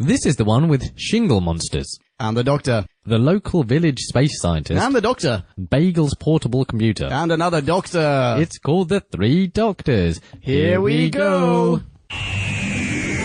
This is the one with shingle monsters. And the Doctor. The local village space scientist. And the Doctor. Bagel's portable computer. And another Doctor. It's called the Three Doctors. Here we go.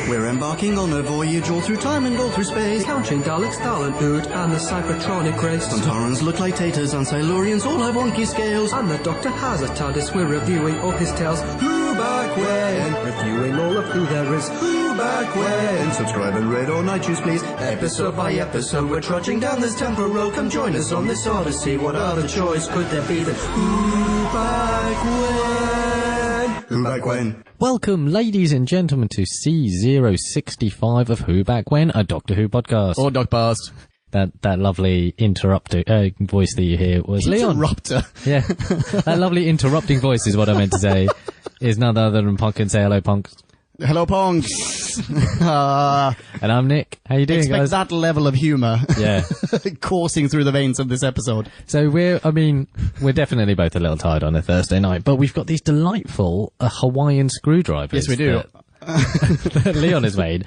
We're embarking on a voyage all through time and all through space. Countering Daleks, Talent Ood, and the Cybertronic race. Sontarans look like taters and Silurians all have wonky scales. And the Doctor has a TARDIS, we're reviewing all his tales. Who back when? Reviewing all of who there is. Who back when? Subscribe and rate on iTunes, please. Episode by episode, we're trudging down this temporal road. Come join us on this odyssey. What other choice could there be than Who back when? Who back when? Welcome, ladies and gentlemen, to C065 of Who Back When, a Doctor Who podcast. Or Doc Past. That lovely interrupter voice that you hear was Leon. Interrupter. Yeah, that lovely interrupting voice is what I meant to say. Is none other than Punk and say hello, Punk. Hello, Pongs. And I'm Nick. How you doing, Expect guys? that level of humour. Yeah. Coursing through the veins of this episode. So we're definitely both a little tired on a Thursday night, but we've got these delightful Hawaiian screwdrivers. Yes, we do. That Leon has made.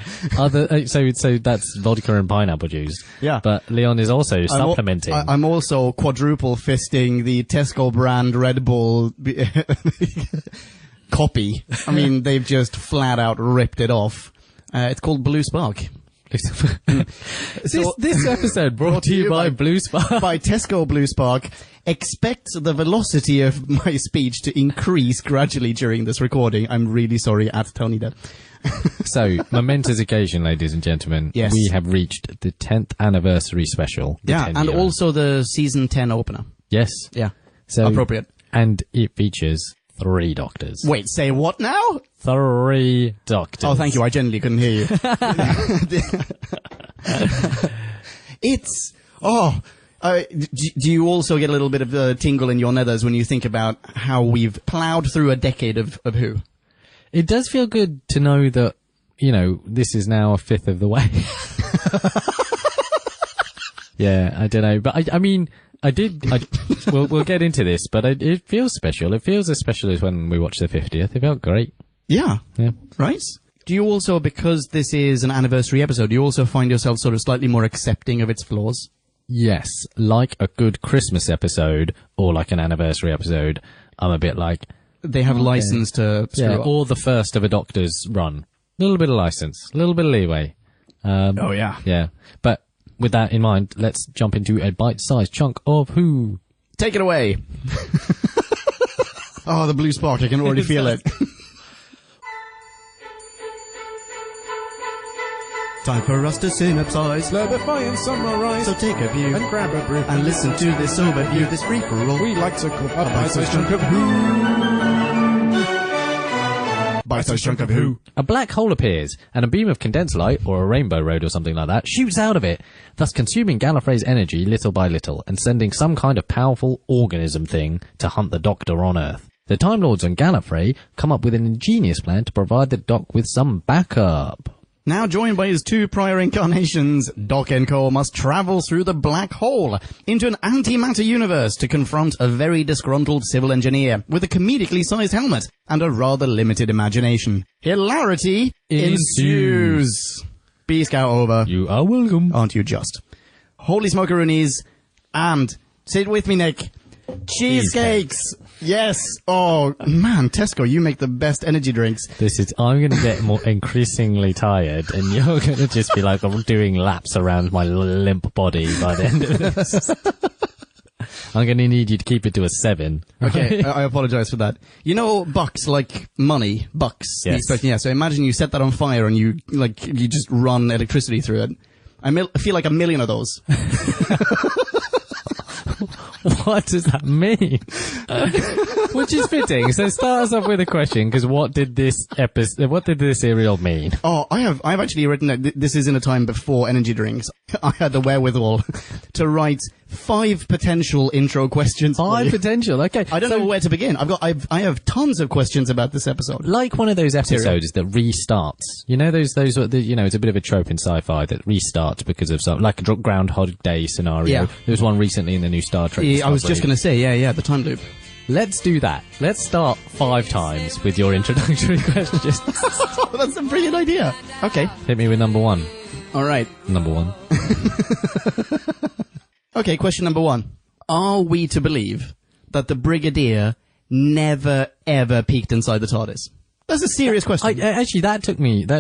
So that's vodka and pineapple juice. Yeah. But Leon is also supplementing. I'm also quadruple fisting the Tesco brand Red Bull copy. I mean, they've just flat out ripped it off. It's called Blue Spark. This episode brought to you by Blue Spark. By Tesco Blue Spark. Expect the velocity of my speech to increase gradually during this recording. I'm really sorry, at Tony Dead. So, momentous occasion, ladies and gentlemen. Yes. We have reached the 10th anniversary special. Yeah, and also the season 10 opener. Yes. Yeah. So appropriate. And it features 3 doctors. Wait, say what now? 3 doctors. Oh, thank you. I genuinely couldn't hear you. Do you also get a little bit of a tingle in your nethers when you think about how we've ploughed through a decade of Who? It does feel good to know that, this is now a fifth of the way. Yeah, I don't know. But we'll get into this, but it feels special. It feels as special as when we watched the 50th. It felt great. Yeah. Yeah. Right? Do you also, because this is an anniversary episode, do you also find yourself sort of slightly more accepting of its flaws? Yes. Like a good Christmas episode or like an anniversary episode, I'm a bit like... They have license to screw up. Or the first of a Doctor's run. A little bit of license. A little bit of leeway. Oh, yeah. Yeah. But with that in mind, let's jump into a bite-sized chunk of Who. Take it away. Oh, the blue spark. I can already feel it. Time for us to synopsize, Clarify and summarize. so take a view And grab a brew. and listen to this overview, this free-for-all. We like to call a bite-sized chunk of Bite-sized chunk of Who. A black hole appears, and a beam of condensed light, or a rainbow road or something like that, shoots out of it, thus consuming Gallifrey's energy little by little, and sending some kind of powerful organism thing to hunt the Doctor on Earth. The Time Lords on Gallifrey come up with an ingenious plan to provide the Doc with some backup. Now joined by his 2 prior incarnations, Doc and Co. must travel through the black hole into an antimatter universe to confront a very disgruntled civil engineer with a comedically sized helmet and a rather limited imagination. Hilarity ensues. B-Scout over. You are welcome. Aren't you just? Holy smokeroonies, and sit with me, Nick. Cheesecakes. Yes. Oh, man, Tesco, you make the best energy drinks. I'm going to get more increasingly tired, and you're going to just be like doing laps around my limp body by the end of this. I'm going to need you to keep it to a 7. Okay, I apologize for that. You know bucks, like money, bucks. Yes. Yeah, so imagine you set that on fire and you just run electricity through it. I feel like a million of those. What does that mean? Which is fitting. So start us off with a question, because what did this serial mean? Oh, I've actually written that this is in a time before energy drinks. I had the wherewithal to write 5 potential intro questions. 5 potential, okay. I don't know where to begin. I have tons of questions about this episode. Like one of those episodes that restarts. You know it's a bit of a trope in sci-fi that restarts because of something, like a Groundhog Day scenario. Yeah. There was one recently in the new Star Trek. I was just going to say, yeah, the time loop. Let's do that. Let's start 5 times with your introductory questions. That's a brilliant idea. Okay. Hit me with number 1. All right. Number one. Okay, question number 1. Are we to believe that the Brigadier never, ever peeked inside the TARDIS? That's a serious question. Actually, that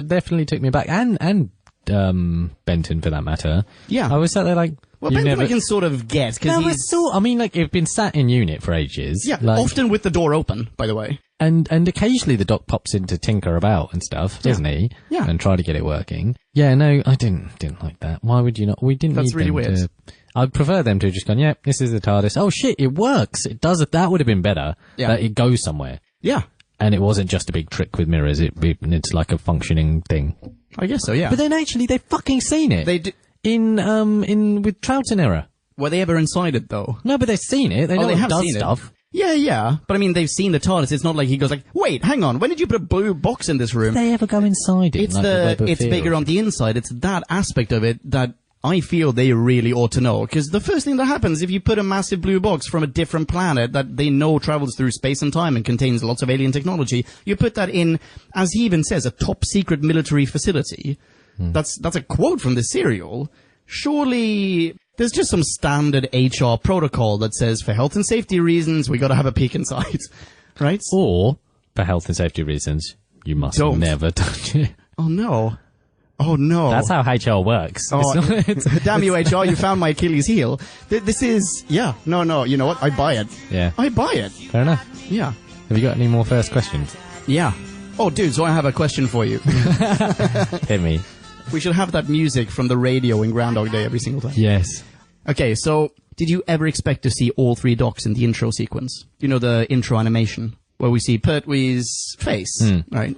definitely took me back, and Benton for that matter. Yeah. I was sat there like, Well, Benton I can sort of get, because he's... I mean, like, he's been sat in unit for ages. Yeah, like, often with the door open, by the way. And occasionally the Doc pops in to tinker about and stuff, doesn't he? Yeah. And try to get it working. Yeah, no, I didn't like that. Why would you not? We didn't That's need really them weird. I'd prefer them to have just gone, yeah, this is the TARDIS. Oh shit, it works. It does it. That would have been better. Yeah. That it goes somewhere. Yeah. And it wasn't just a big trick with mirrors. It's like a functioning thing. I guess so, yeah. But then actually they've fucking seen it. They do... In with Troughton Error. Were they ever inside it, though? No, but they've seen it. They know they it have does seen stuff. It. Yeah. But I mean, they've seen the TARDIS. It's not like he goes like, wait, hang on, when did you put a blue box in this room? Did they ever go inside it? It's bigger on the inside. It's that aspect of it that I feel they really ought to know. Because the first thing that happens if you put a massive blue box from a different planet that they know travels through space and time and contains lots of alien technology, you put that in, as he even says, a top secret military facility. That's a quote from the serial. Surely there's just some standard HR protocol that says for health and safety reasons we got to have a peek inside, right? Or for health and safety reasons, you must never touch it. Oh no. Oh no. That's how HR works. Oh, damn you, HR, you found my Achilles heel. This is, no, you know what? I buy it. Yeah. I buy it. Fair enough. Yeah. Have you got any more first questions? Yeah. Oh, dude, so I have a question for you. Hit me. We should have that music from the radio in Groundhog Day every single time. Yes. Okay, so did you ever expect to see all 3 Docs in the intro sequence? You know, the intro animation, where we see Pertwee's face, right?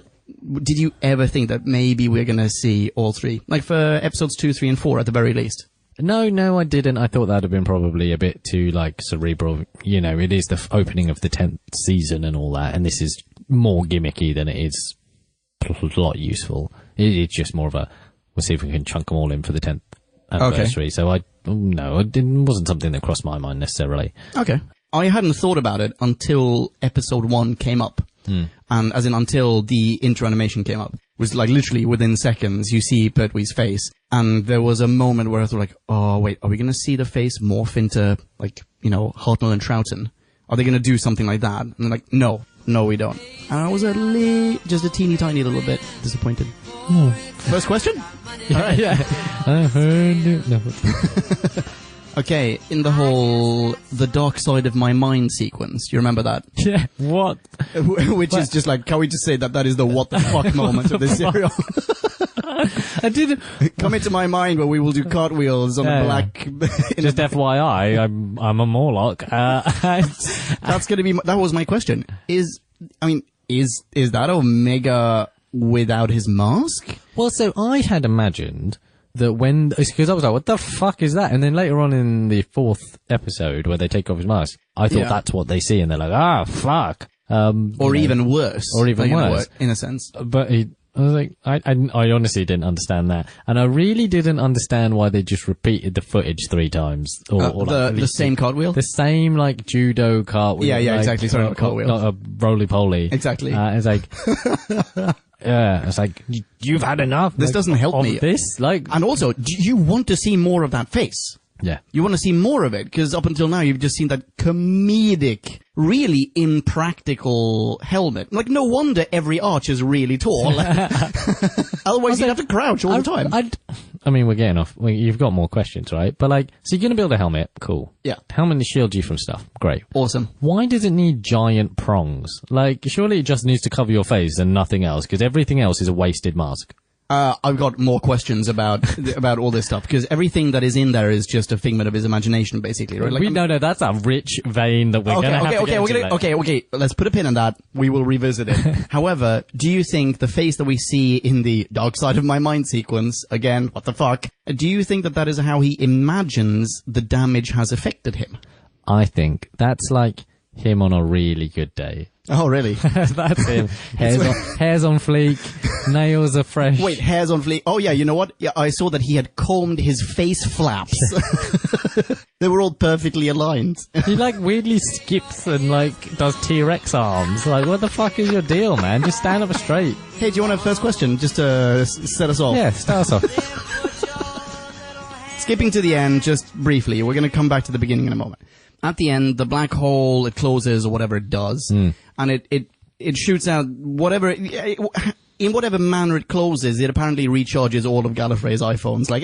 Did you ever think that maybe we're going to see all 3? Like for episodes 2, 3, and 4 at the very least? No, I didn't. I thought that'd have been probably a bit too, like, cerebral. You know, it is the opening of the 10th season and all that, and this is more gimmicky than it is a lot useful. It's just more of a, we'll see if we can chunk them all in for the 10th anniversary. Okay. So it wasn't something that crossed my mind necessarily. Okay. I hadn't thought about it until episode 1 came up. And as in until the intro animation came up. It was like literally within seconds you see Pertwee's face. And there was a moment where I thought like, oh wait, are we going to see the face morph into like, you know, Hartnell and Troughton? Are they going to do something like that? And they're like, no, we don't. And I was just a teeny tiny little bit disappointed. Oh. First question? All right. Yeah. I heard it. No. Okay, in the whole the dark side of my mind sequence, do you remember that? Yeah, what? Which is just like, can we just say that is the what the fuck moment of this serial? I didn't come into my mind where we will do cartwheels on a black. Just FYI, I'm a Morlock. That's gonna be. That was my question. Is that Omega without his mask? Well, so I had imagined that because I was like, what the fuck is that? And then later on in the 4th episode where they take off his mask, I thought that's what they see, and they're like, fuck. Or even worse. Or even worse. In a sense. But I was like, I honestly didn't understand that. And I really didn't understand why they just repeated the footage 3 times. Or the same cartwheel? The same, like, judo cartwheel. Yeah, like, exactly. Sorry, not cartwheel. Not a roly-poly. Exactly. It's like... Yeah, it's like, you've had enough. This doesn't help me. This, like, and also, do you want to see more of that face? Yeah. You want to see more of it, because up until now you've just seen that comedic, really impractical helmet. Like, no wonder every arch is really tall. Otherwise you'd have to crouch all the time. I mean, we're getting off. You've got more questions, right? But like, so you're going to build a helmet. Cool. Yeah. Helmet to shield you from stuff. Great. Awesome. Why does it need giant prongs? Like, surely it just needs to cover your face and nothing else, because everything else is a wasted mask. I've got more questions about all this stuff, because everything that is in there is just a figment of his imagination, basically, right? Like, no, that's a rich vein that we're going to have to get into. Okay, let's put a pin in that. We will revisit it. However, do you think the face that we see in the dark side of my mind sequence, again, what the fuck, do you think that is how he imagines the damage has affected him? I think that's like him on a really good day. Oh, really? That's him. Hair's on fleek, nails are fresh. Wait, hair's on fleek. Oh, yeah, you know what? Yeah, I saw that he had combed his face flaps. They were all perfectly aligned. He, like, weirdly skips and, like, does T-Rex arms. Like, what the fuck is your deal, man? Just stand up straight. Hey, do you want a first question, just to set us off? Yeah, start us off. skipping to the end, just briefly, we're going to come back to the beginning in a moment. At the end, the black hole, it closes or whatever it does, and it shoots out whatever, in whatever manner it closes, it apparently recharges all of Gallifrey's iPhones. Like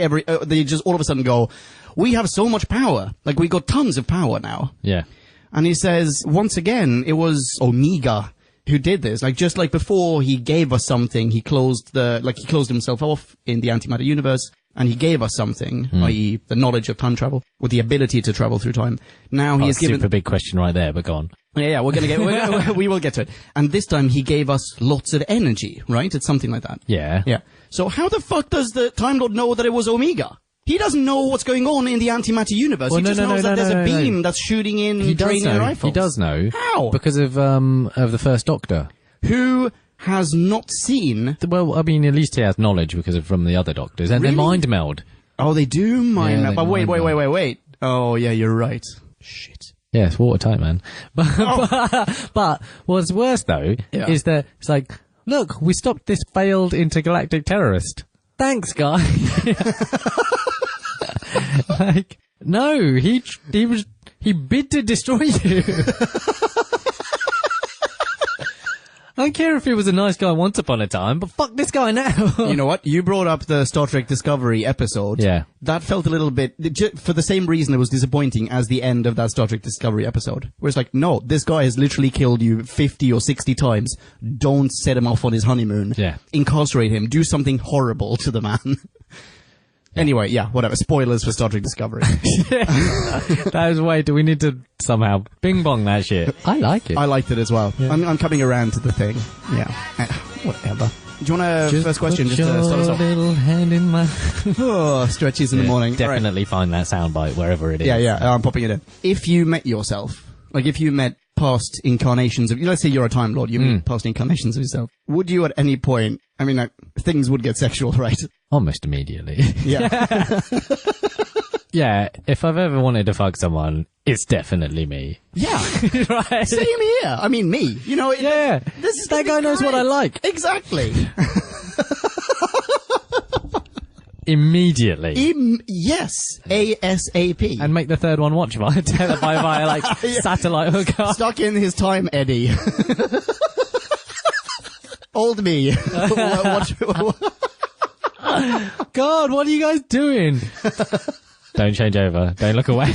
they just all of a sudden go, we have so much power. Like we got tons of power now. Yeah. And he says, once again, it was Omega who did this. Like, just like before he gave us something, he closed himself off in the antimatter universe, and he gave us something, i.e. the knowledge of time travel, with the ability to travel through time. Now he is given... super big question right there, but go on. Yeah, we will get to it. And this time he gave us lots of energy, right? It's something like that. Yeah. Yeah. So how the fuck does the Time Lord know that it was Omega? He doesn't know what's going on in the antimatter universe. He just knows that there's a beam that's shooting in, draining their rifles. He does know. How? Because of the First Doctor. Who has not seen... Well, I mean, at least he has knowledge because of from the other Doctors. And Really? they mind meld. Oh, they do mind meld. But mind meld. wait. Oh, yeah, you're right. Shit. Yeah, it's watertight, man. But what's worse, though, is that it's like, look, we stopped this failed intergalactic terrorist. Thanks, guy. Like, no, he bid to destroy you. I don't care if he was a nice guy once upon a time, but fuck this guy now. You know what? You brought up the Star Trek Discovery episode. Yeah. That felt a little bit, for the same reason it was disappointing as the end of that Star Trek Discovery episode. Where it's like, no, this guy has literally killed you 50 or 60 times. Don't set him off on his honeymoon. Yeah. Incarcerate him. Do something horrible to the man. Anyway, yeah, whatever. Spoilers for Star Trek Discovery. That was way. Do we need to somehow bing bong that shit? I like it. I liked it as well. Yeah. I'm coming around to the thing. Yeah. Whatever. Do you want to first question? Just to start us off. Little hand in my... Oh, stretches in the morning. Definitely find that soundbite wherever it is. Yeah. I'm popping it in. If you met yourself, like if you met past incarnations of, let's say you're a Time Lord, you meet past incarnations of yourself, would you at any point, I mean, like, things would get sexual, right? Almost immediately. Yeah. Yeah, if I've ever wanted to fuck someone, it's definitely me. Yeah. Right? Same here. I mean, me. You know, Yeah. That guy knows what I like. Exactly. Immediately. Yes. ASAP. And make the third one watch via like satellite hookup. Stuck in his time, Eddie. Old me. God, what are you guys doing? Don't change over. Don't look away.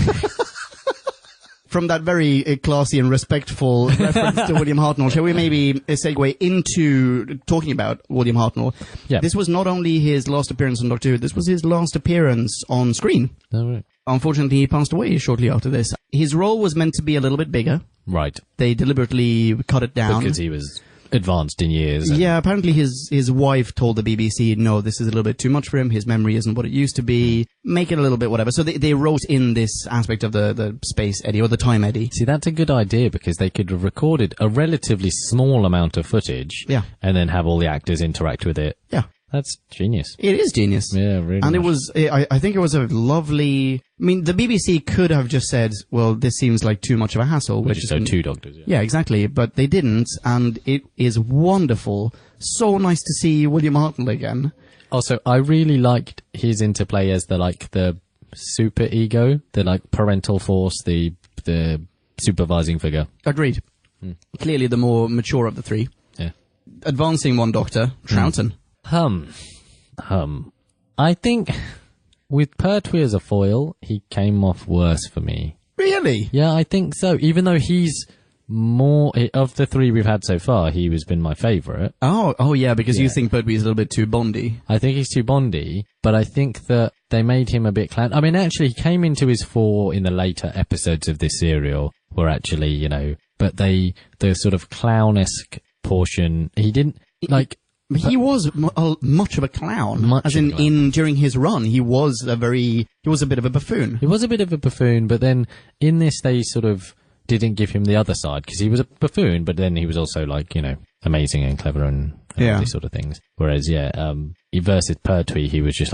From that very classy and respectful reference to William Hartnell, shall we maybe segue into talking about William Hartnell? Yeah. This was not only his last appearance on Doctor Who, this was his last appearance on screen. Oh, right. Unfortunately, he passed away shortly after this. His role was meant to be a little bit bigger. Right. They deliberately cut it down. Because he was advanced in years. Yeah, apparently his wife told the BBC, no, this is a little bit too much for him, his memory isn't what it used to be, make it a little bit whatever. So they wrote in this aspect of the Space Eddie, or the Time Eddie. See, that's a good idea, because they could have recorded a relatively small amount of footage, Yeah. and then have all the actors interact with it. Yeah. That's genius. It is genius. Yeah, really. And much. it was, I think it was a lovely, I mean, the BBC could have just said, well, this seems like too much of a hassle. Which is so two Doctors. Yeah, exactly. But they didn't, and it is wonderful. So nice to see William Hartnell again. Also, I really liked his interplay as the super ego, the parental force, the supervising figure. Agreed. Clearly the more mature of the three. Yeah. Advancing one Doctor, Troughton. I think with Pertwee as a foil, he came off worse for me. Really? Yeah, I think so. Even though he's more of the three we've had so far, he has been my favourite. Oh yeah, because you think Pertwee is a little bit too Bondy. I think he's too Bondy, but I think that they made him a bit clown. I mean, actually, he came into his fore in the later episodes of this serial, where actually, but the sort of clownesque portion, he didn't He was much of a clown. During his run, he was a bit of a buffoon. He was a bit of a buffoon, but then in this they sort of didn't give him the other side, because he was a buffoon, but then he was also amazing and clever and all these sort of things. Whereas, versus Pertwee, he was just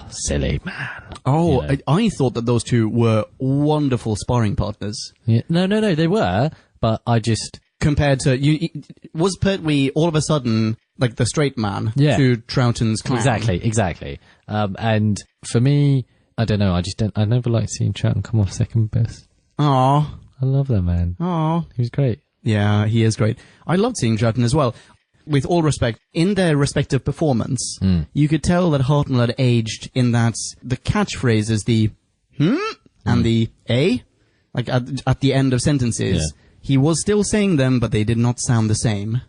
silly man. Oh, I thought that those two were wonderful sparring partners. Yeah. No, they were, but I just... Compared to, was Pertwee all of a sudden like the straight man to Troughton's clown? Exactly. And for me, I don't know. I never liked seeing Troughton come off second best. Aw. I love that man. Aw. He was great. Yeah, he is great. I loved seeing Troughton as well. With all respect, in their respective performance, you could tell that Hartnell had aged in that the catchphrase is the and the a, like at the end of sentences. Yeah. He was still saying them, but they did not sound the same.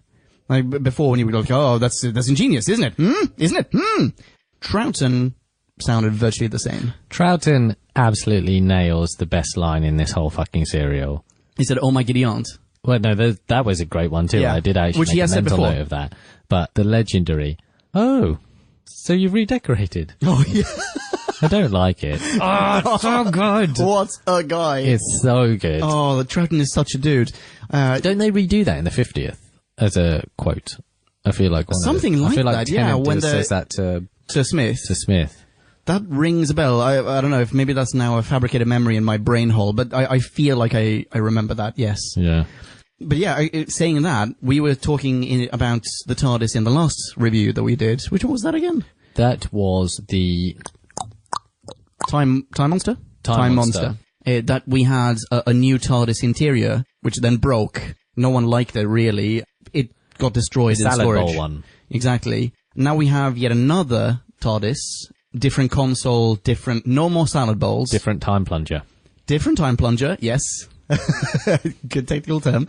Like before, when you would be like, "Oh, that's ingenious, isn't it? Isn't it?" Troughton sounded virtually the same. Troughton absolutely nails the best line in this whole fucking serial. He said, "Oh my giddy aunt." Well, no, that was a great one too. Yeah. I did actually Which he make has a said mental before. note of that. But the legendary, "Oh, so you've redecorated." Oh yeah. I don't like it. Oh, it's so good. What a guy. It's so good. Oh, the Troughton is such a dude. Don't they redo that in the 50th as a quote? I feel like Something like I feel like that, yeah, Tennant when says that to Smith. Smith. That rings a bell. I don't know if maybe that's now a fabricated memory in my brain hole, but I feel like I remember that, yes. Yeah. But yeah, saying that, we were talking about the TARDIS in the last review that we did. Which one was that again? That was the Time Monster? Time Monster. That we had a new TARDIS interior, which then broke. No one liked it, really. It got destroyed in salad storage. bowl one. Exactly. Now we have yet another TARDIS, different console, no more salad bowls. Different time plunger. Different time plunger, yes. Good technical term.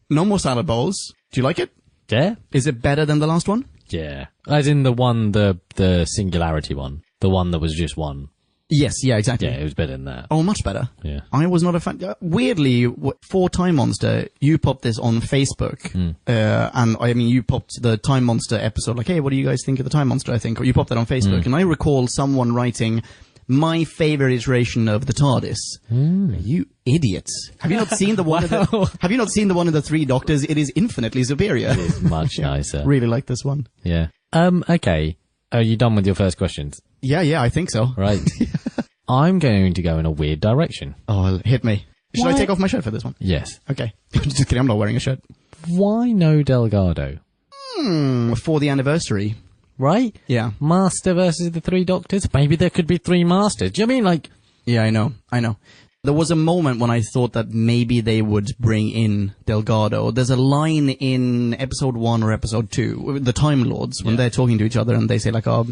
No more salad bowls. Do you like it? Yeah. Is it better than the last one? Yeah. As in the singularity one. The one that was just one. Yes, yeah, exactly. Yeah, it was better than that. Oh, much better. Yeah. I was not a fan. Weirdly, for Time Monster, you popped this on Facebook. And I mean, you popped the Time Monster episode, like, hey, what do you guys think of the Time Monster, I think? Or you popped that on Facebook. And I recall someone writing, my favorite iteration of the TARDIS. You idiot. Have you not seen the one have you not seen the one of the Three Doctors? It is infinitely superior. It is much nicer. Really like this one. Yeah. Okay. Are you done with your first questions? Yeah, I think so. Right. I'm going to go in a weird direction. Oh, hit me. Should I Why- take off my shirt for this one? Yes. Okay. Just kidding, I'm not wearing a shirt. Why no Delgado? For the anniversary. Right? Yeah. Master versus the Three Doctors? Maybe there could be three Masters. Do you know what I mean? Like, Yeah, I know. There was a moment when I thought that maybe they would bring in Delgado. There's a line in episode 1 or episode 2, the Time Lords, when they're talking to each other and they say like, oh,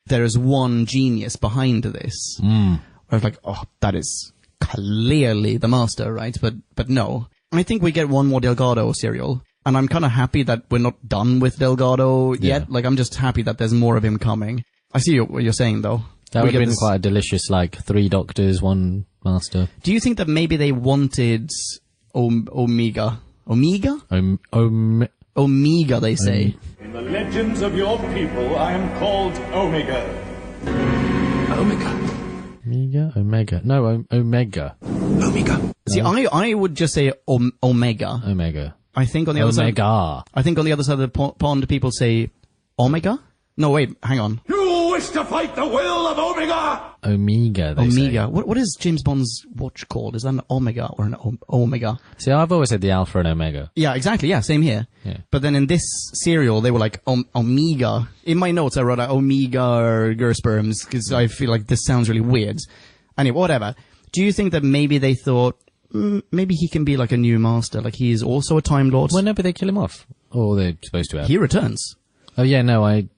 there is one genius behind this. I was like, oh, that is clearly the Master, right? But no. I think we get one more Delgado serial. And I'm kind of happy that we're not done with Delgado yet. Like, I'm just happy that there's more of him coming. I see what you're saying, though. that would have been quite a delicious, like, 3 Doctors, 1 Master. Do you think that maybe they wanted Omega? Omega? Omega, they say. In the legends of your people, I am called Omega. Omega. No, Omega. See, I would just say Omega. Omega. I think on the other side. Omega. I think on the other side of the pond, people say Omega. No, wait, hang on. You wish to fight the will of Omega? Omega, they Omega. What is James Bond's watch called? Is that an Omega or an Omega? say. See, I've always said the Alpha and Omega. Yeah, exactly. Yeah, same here. Yeah. But then in this serial, they were like Omega. In my notes, I wrote Omega or Gersperms because I feel like this sounds really weird. Anyway, whatever. Do you think that maybe they thought maybe he can be like a new master, like he is also a Time Lord? Whenever they kill him off. Or they're supposed to have. He returns. Oh, yeah, no, I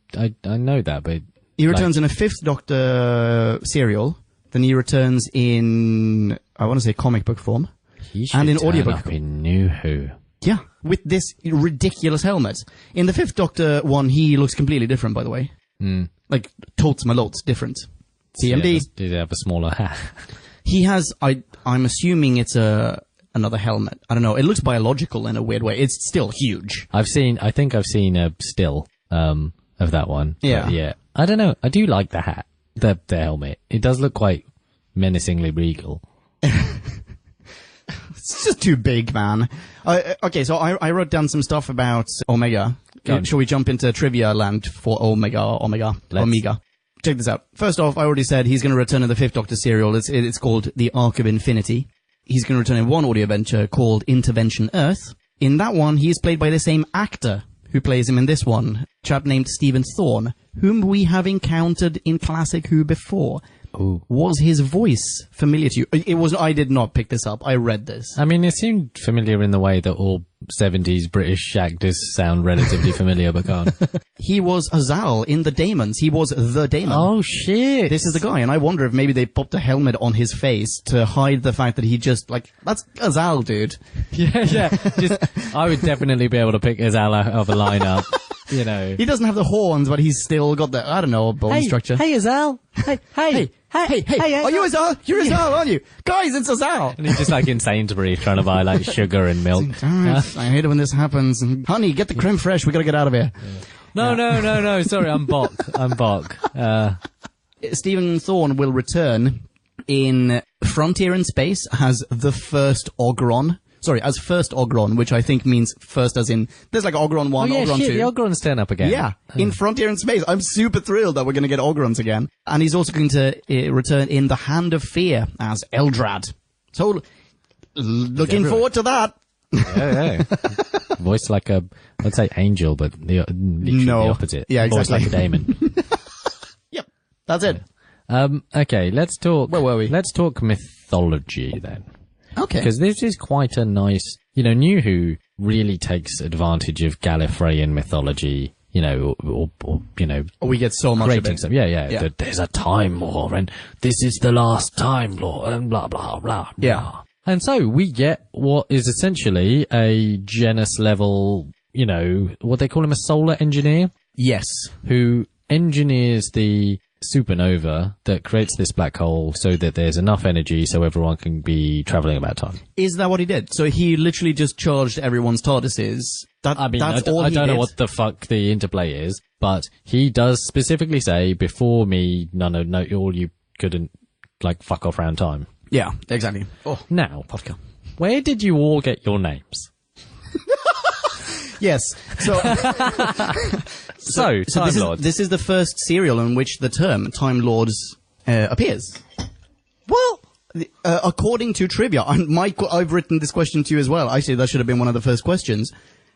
know that, but... He returns in a 5th Doctor serial. Then he returns in, I want to say, comic book form. He should And in turn audiobook. up in New Who. Yeah, with this ridiculous helmet. In the 5th Doctor one, he looks completely different, by the way. Like, totes malotes different. TMD. Did he have a smaller hat? He has, I'm assuming it's another helmet. I don't know. It looks biological in a weird way. It's still huge. I think I've seen a still, of that one. Yeah. But yeah. I don't know. I do like the hat. The helmet. It does look quite menacingly regal. It's just too big, man. Okay, so I wrote down some stuff about Omega. Go on. Shall we jump into trivia land for Omega? Omega. Check this out. First off, I already said he's going to return in the 5th Doctor serial. It's called The Arc of Infinity. He's going to return in one audio venture called Intervention Earth. In that one, he is played by the same actor who plays him in this one, a chap named Stephen Thorne, whom we have encountered in Classic Who before. Ooh. Was his voice familiar to you? It was. I did not pick this up. I read this. I mean, it seemed familiar in the way that all 70s British actors sound relatively familiar, but go on. He was Azal in The Daemons. He was the Daemon. Oh, shit. This is the guy, and I wonder if maybe they popped a helmet on his face to hide the fact that he just, like, that's Azal, dude. Yeah. I would definitely be able to pick Azal out of a lineup, you know. He doesn't have the horns, but he's still got the, I don't know, bone structure. Hey, Azal. Hey. Are you Azal? You're Azal, aren't you? Guys, it's Azal! And he's just like in Sainsbury's trying to buy like sugar and milk. Alright, I hate it when this happens. Honey, get the creme fraiche, we gotta get out of here. No, sorry, I'm Bok. Stephen Thorne will return in Frontier in Space as the first Ogron. Sorry, as first Ogron, which I think means first as in, there's like Ogron 1, Ogron 2. The Ogrons turn up again. Yeah, in Frontier in Space. I'm super thrilled that we're going to get Ogrons again. And he's also going to return in The Hand of Fear as Eldrad. So, looking forward to that. Yeah. Voice like a, let's say angel, but literally the opposite. Yeah, exactly. Voice like a daemon. Yep, that's it. Okay, let's talk. Where were we? Let's talk mythology then. Okay. Because this is quite a nice, New Who really takes advantage of Gallifreyan mythology, or we get so much of creating it. stuff. Yeah. That there's a Time Lord, and this is the last Time Lord, and blah, blah, blah. Yeah. And so we get what is essentially a genus level, what they call him, a solar engineer, Yes. who engineers the supernova that creates this black hole so that there's enough energy so everyone can be traveling about time. Is that what he did? So he literally just charged everyone's TARDISes. That's all he did. I don't know what the fuck the interplay is, but he does specifically say, before me, all you couldn't, fuck off around time. Yeah, exactly. Oh, Now, vodka. where did you all get your names? Yes. So, Time Lords. this is the first serial in which the term Time Lords appears. Well, according to trivia, I've written this question to you as well. Actually, that should have been one of the first questions.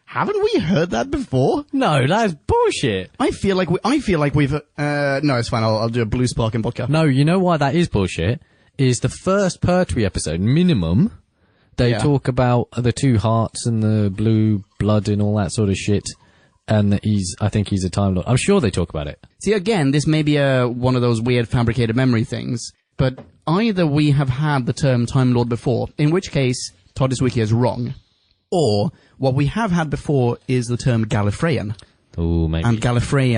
Haven't we heard that before? No, that's bullshit. I feel like we've. No, it's fine. I'll do a blue spark and vodka. No, you know why that is bullshit? Is the first Pertwee episode, minimum, they talk about the two hearts and the blue blood and all that sort of shit. And I think he's a Time Lord. I'm sure they talk about it. See, again, this may be one of those weird fabricated memory things, but either we have had the term Time Lord before, in which case TARDIS Wiki is wrong, or what we have had before is the term Gallifreyan. Oh, maybe. And Gallifrey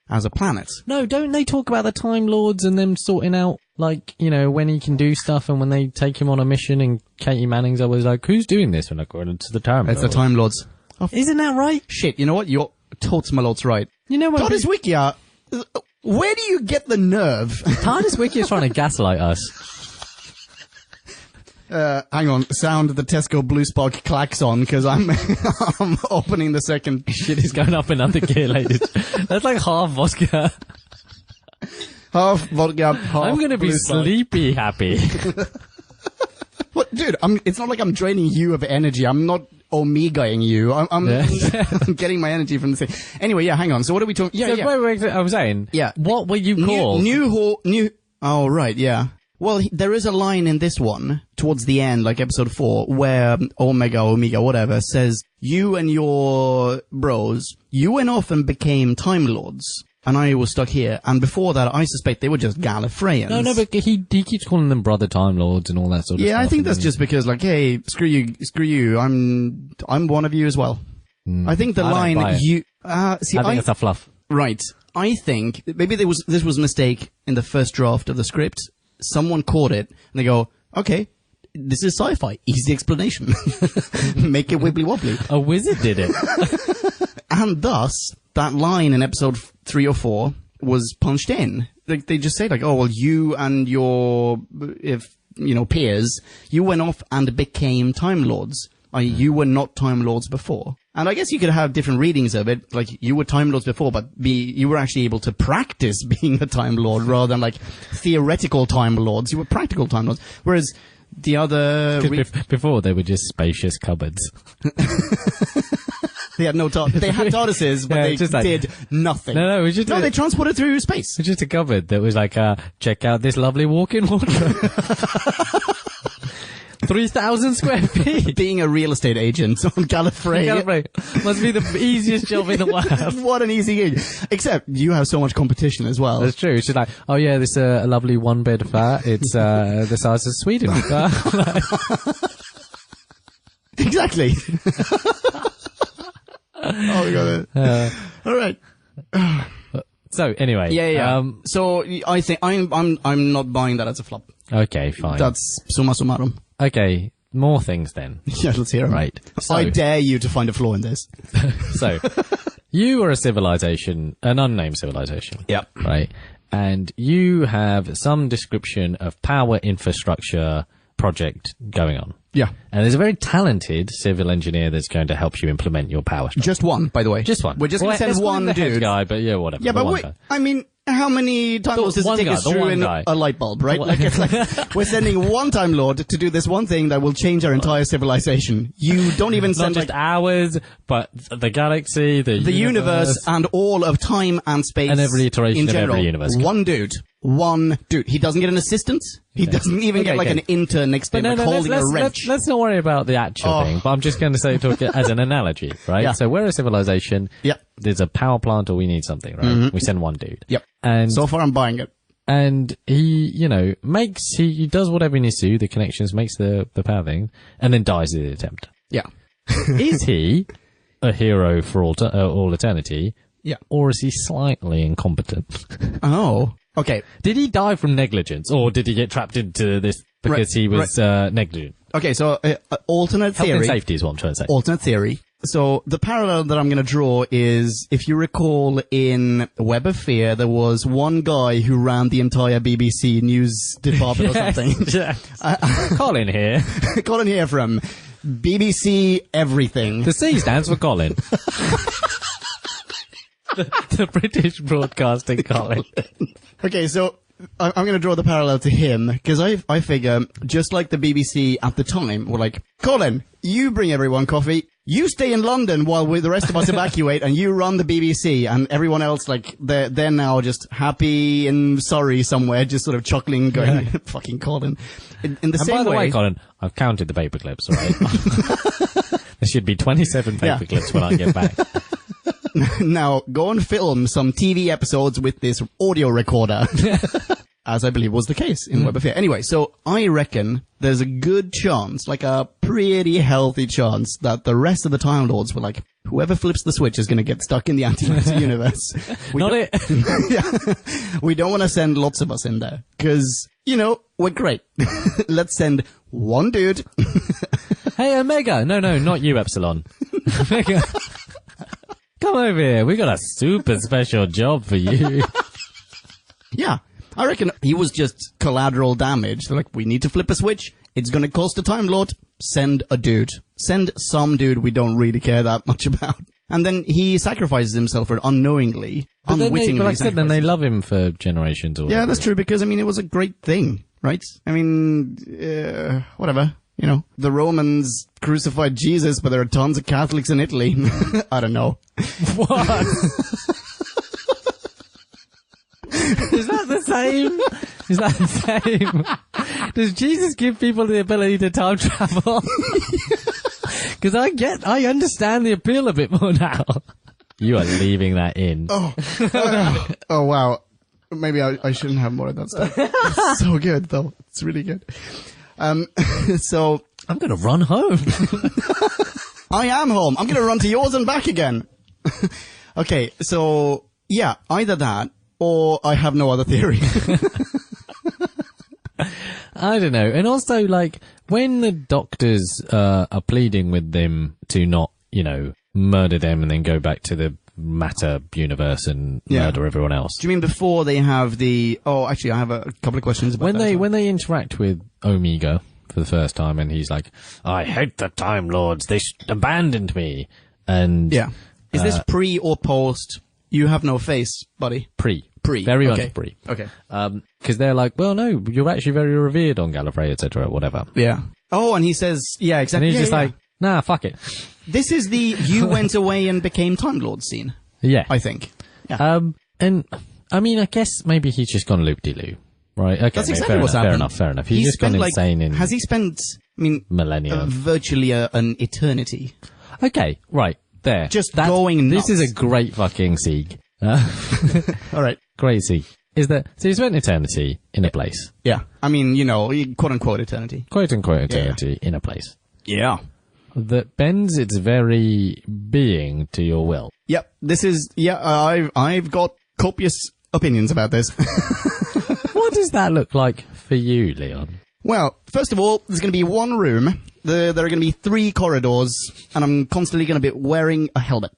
as a planet. No, don't they talk about the Time Lords and them sorting out, when he can do stuff, and when they take him on a mission, and Katie Manning's always like, who's doing this? And I go, it's the Time Lords. It's the Time Lords. Oh, isn't that right? Shit, you know what? You're totes my lord's right. You know what? TARDIS Wiki, where do you get the nerve? TARDIS Wiki is trying to gaslight us. Hang on, sound the Tesco Blue Spark klaxon, because I'm opening the second. Shit is going up another gear, ladies. That's like half vodka. Half vodka, half I'm going to be Blue Spark. sleepy happy. What, dude, it's not like I'm draining you of energy. I'm not omegaing you. I'm I'm getting my energy from the thing. Anyway, hang on. So what are we talking? Wait, I was saying. Yeah. What were you called? Oh, right, yeah. Well, there is a line in this one, towards the end, like episode 4, where Omega, whatever, says, you and your bros, you went off and became Time Lords. And I was stuck here. And before that, I suspect they were just Gallifreyans. No, but he keeps calling them brother Time Lords and all that sort of stuff. Yeah, I think that's just because, hey, screw you, I'm one of you as well. I think the line, I think it's a fluff. Right. I think, maybe this was a mistake in the first draft of the script. Someone caught it, and they go, okay, this is sci-fi. Easy explanation. Make it wibbly-wobbly. A wizard did it. And thus, that line in episode 3 or 4 was punched in. Like, they just say, oh, well, you and your, peers, you went off and became Time Lords. You were not Time Lords before. And I guess you could have different readings of it. Like, you were Time Lords before, but you were actually able to practice being a Time Lord rather than, theoretical Time Lords. You were practical Time Lords. Whereas the other... Before, they were just spacious cupboards. They had no They had TARDISes, but Yeah, they just like- did nothing. No, it was just they transported through space. it's just a cupboard that was like, check out this lovely walk-in wardrobe. 3,000 square feet. Being a real estate agent on Gallifrey. Gallifrey must be the easiest job in the world. What an easy gig. Except you have so much competition as well. That's true. It's just like, oh yeah, this a lovely one-bed flat. It's the size of Sweden. Exactly. Oh, we got it. All right. So anyway, Yeah. So I think I'm not buying that as a flop. Okay, fine. That's summa summarum. Okay, more things then. Yeah, let's hear 'em. Right. So, I dare you to find a flaw in this. so you are a civilization, an unnamed civilization. Yep. Right. And you have some description of power infrastructure project going on. Yeah. And there's a very talented civil engineer that's going to help you implement your power structure. Just one, by the way. Just one. We're just going to let's send call him one the head dude. guy, but yeah, whatever. Yeah, the but one wait, guy. I mean, how many Time Lords does it one take guy, us the through one in guy. a light bulb, right? Like, it's like, we're sending one Time Lord to do this one thing that will change our entire civilization. You don't even Not send just like, ours, but the galaxy, the universe and all of time and space. And every iteration in of general. every universe. One dude. He doesn't get an assistant. He doesn't even get like an intern next to him, like holding a wrench. Let's not worry about the actual thing, but I'm just going to say talk it as an analogy, right? Yeah. So we're a civilization. Yep. There's a power plant or we need something, right? We send one dude. Yep. And So far I'm buying it. and he, he does whatever he needs to, the connections, makes the power thing, and then dies in the attempt. Yeah. Is he a hero for all eternity? Yeah. Or is he slightly incompetent? Oh. Okay. Did he die from negligence, or did he get trapped into this because he was negligent? Okay, so alternate Health and theory. safety is what I'm trying to say. Alternate theory. So the parallel that I'm going to draw is, if you recall, in Web of Fear, there was one guy who ran the entire BBC news department or something. Yes. Colin here. Colin here from BBC Everything. The C stands for Colin. the British Broadcasting Colin. Okay, so I'm going to draw the parallel to him, because I figure, just like the BBC at the time, were like, Colin, you bring everyone coffee, you stay in London while the rest of us evacuate, and you run the BBC, and everyone else, like, they're now just happy and sorry somewhere, just sort of chuckling, going, fucking Colin. In the And same by the way, way, Colin, I've counted the paper clips, alright? There should be 27 paper clips when I get back. now go and film some TV episodes with this audio recorder. As I believe was the case in Web of Fear. Anyway, so I reckon there's a good chance, like a pretty healthy chance, that the rest of the Time Lords were like, whoever flips the switch is going to get stuck in the antimatter universe. We don't want to send lots of us in there, because, we're great. Let's send one dude. Hey, Omega! No, not you, Epsilon. Omega. Come over here. We got a super special job for you. Yeah. I reckon he was just collateral damage. They're like, we need to flip a switch. It's going to cost a Time Lord. Send a dude. Send some dude we don't really care that much about. And then he sacrifices himself for it unknowingly, unwittingly. But like I said, then they love him for generations. Or yeah, that's true, because, it was a great thing, right? Whatever. The Romans crucified Jesus, but there are tons of Catholics in Italy. I don't know. What? Is that the same? Is that the same? Does Jesus give people the ability to time travel? Because I understand the appeal a bit more now. You are leaving that in. Oh, wow. Maybe I shouldn't have more of that stuff. It's so good, though. It's really good. So I'm going to run home. I am home. I'm going to run to yours and back again. Okay, so yeah, either that or I have no other theory. I don't know. And also, like, when the doctors are pleading with them to not, murder them and then go back to the matter universe and murder everyone else. Do you mean before they have the... Oh, actually, I have a couple of questions about that. When they interact with Omega for the first time and he's like, I hate the Time Lords, they abandoned me. And... Yeah. Is this pre or post? You have no face, buddy. Pre. Very much pre. Okay. Because they're like, well, no, you're actually very revered on Gallifrey, etc., whatever. Yeah. Oh, and he says, yeah, exactly. And he's just like, nah, fuck it. This is the you went away and became Time Lord scene, Yeah. I think. Yeah. And I mean, I guess maybe he's just gone loop-de-loo. Right, okay. That's exactly what's happened. Fair enough. He's just gone insane in... Has he spent, I mean... millennia. Virtually an eternity. Okay, right, there. Going nuts. This is a great fucking seek. Alright. Great seek. Is that... So he spent eternity in a place. Yeah. I mean, you know, quote-unquote eternity. Quote-unquote eternity in a place. Yeah. That bends its very being to your will. Yep. This is... Yeah, I've got copious opinions about this. What does that look like for you, Leon? Well, first of all, there's going to be one room. There are going to be 3 corridors, and I'm constantly going to be wearing a helmet.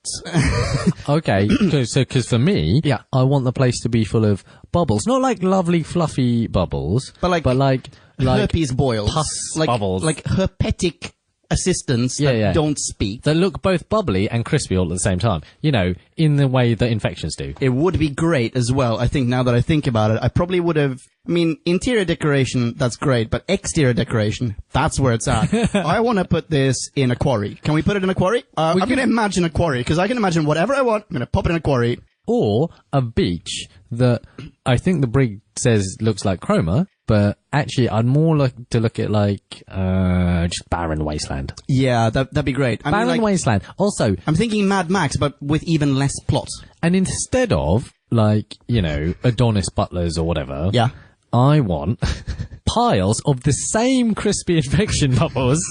Okay, because for me, Yeah. I want the place to be full of bubbles. Not like lovely, fluffy bubbles, But like herpes boils. pus like, bubbles. Like herpetic assistants Yeah, that yeah. don't speak. that look both bubbly and crispy all at the same time. You know, in the way that infections do. It would be great as well, I think, now that I think about it. I probably would have... I mean, interior decoration, that's great, but exterior decoration, that's where it's at. I want to put this in a quarry. Can we put it in a quarry? I'm going to imagine a quarry, because I can imagine whatever I want. I'm going to pop it in a quarry. Or a beach that I think the brig says looks like Chroma, but actually I'd more like to look at like just barren wasteland. Yeah, that'd be great. I mean, Barren like, wasteland. Also, I'm thinking Mad Max, but with even less plot. and instead of like, you know, Adonis butlers or whatever, Yeah. I want piles of the same crispy infection bubbles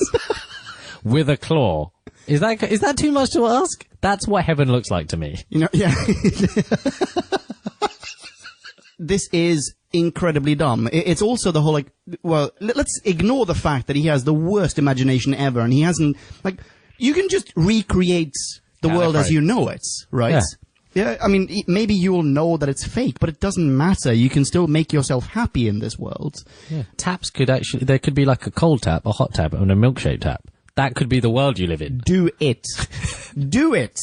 with a claw. Is that too much to ask? That's what heaven looks like to me. You know, yeah. This is incredibly dumb. It's also the whole, like, well, let's ignore the fact that he has the worst imagination ever, and he hasn't, like, you can just recreate the world as you know it, right? Yeah. Yeah, I mean, maybe you'll know that it's fake, but it doesn't matter. You can still make yourself happy in this world. Yeah. Taps could actually, there could be like a cold tap, a hot tap, and a milkshake tap. That could be the world you live in. Do it. Do it.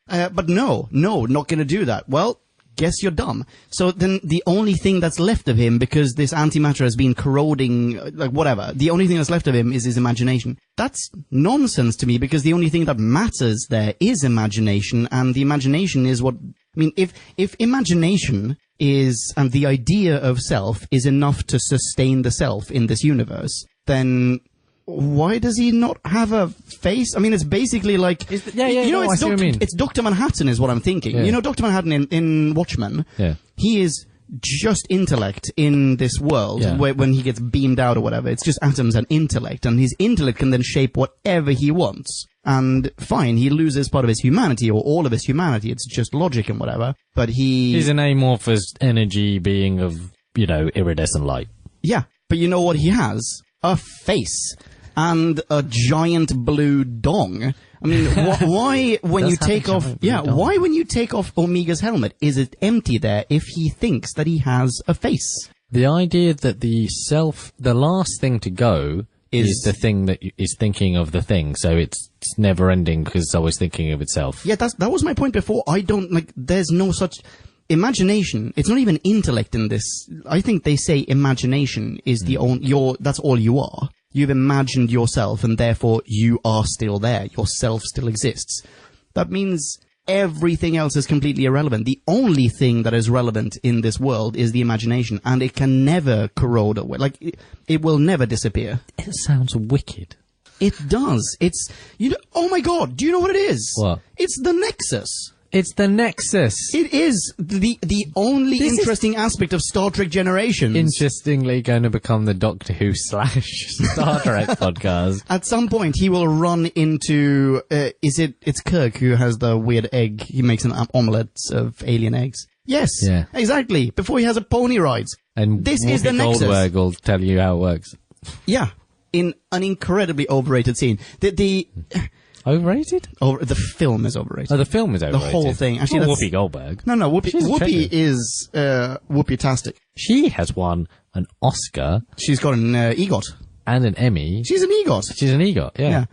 But no, not gonna do that. Well, guess you're dumb. So then the only thing that's left of him, because this antimatter has been corroding, like whatever, the only thing that's left of him is his imagination. That's nonsense to me, because the only thing that matters there is imagination, and the imagination is what, I mean, if imagination is, and the idea of self is enough to sustain the self in this universe, then why does he not have a face? I mean, it's basically like... I see what you mean. It's Dr. Manhattan is what I'm thinking. Yeah. You know, Dr. Manhattan in Watchmen, Yeah. he is just intellect in this world, Yeah. where, when he gets beamed out or whatever. It's just atoms and intellect, and his intellect can then shape whatever he wants. And fine, he loses part of his humanity, or all of his humanity. It's just logic and whatever. But He's an amorphous energy being of, you know, iridescent light. Yeah, but you know what he has? A face. And a giant blue dong. I mean, why when Does you have a take off, giant blue dong. why when you take off Omega's helmet, is it empty there if he thinks that he has a face? The idea that the last thing to go is the thing that is thinking of the thing, so it's never ending because it's always thinking of itself. Yeah, that was my point before. I don't, like, there's no such imagination. It's not even intellect in this. I think they say imagination is that's all you are. You've imagined yourself, and therefore you are still there. Yourself still exists. That means everything else is completely irrelevant. The only thing that is relevant in this world is the imagination, and it can never corrode away. Like, it will never disappear. It sounds wicked. It does. It's, oh my god, do you know what it is? What? It's the Nexus. It's the Nexus. It is the only interesting aspect of Star Trek Generations. Interestingly going to become the Doctor Who / Star Trek podcast. At some point, he will run into, it's Kirk who has the weird egg. He makes an omelette of alien eggs. Yes. Yeah. Exactly. Before he has a pony ride. And this Whoopi is the Nexus. Goldberg will tell you how it works. Yeah. In an incredibly overrated scene. Overrated? The film is overrated. Oh, the film is overrated. The whole thing. Actually, that's Whoopi Goldberg. No, She's a Whoopi treasure. is Whoopi-tastic. She has won an Oscar. She's got an EGOT. And an Emmy. She's an EGOT. She's an EGOT, yeah. Yeah.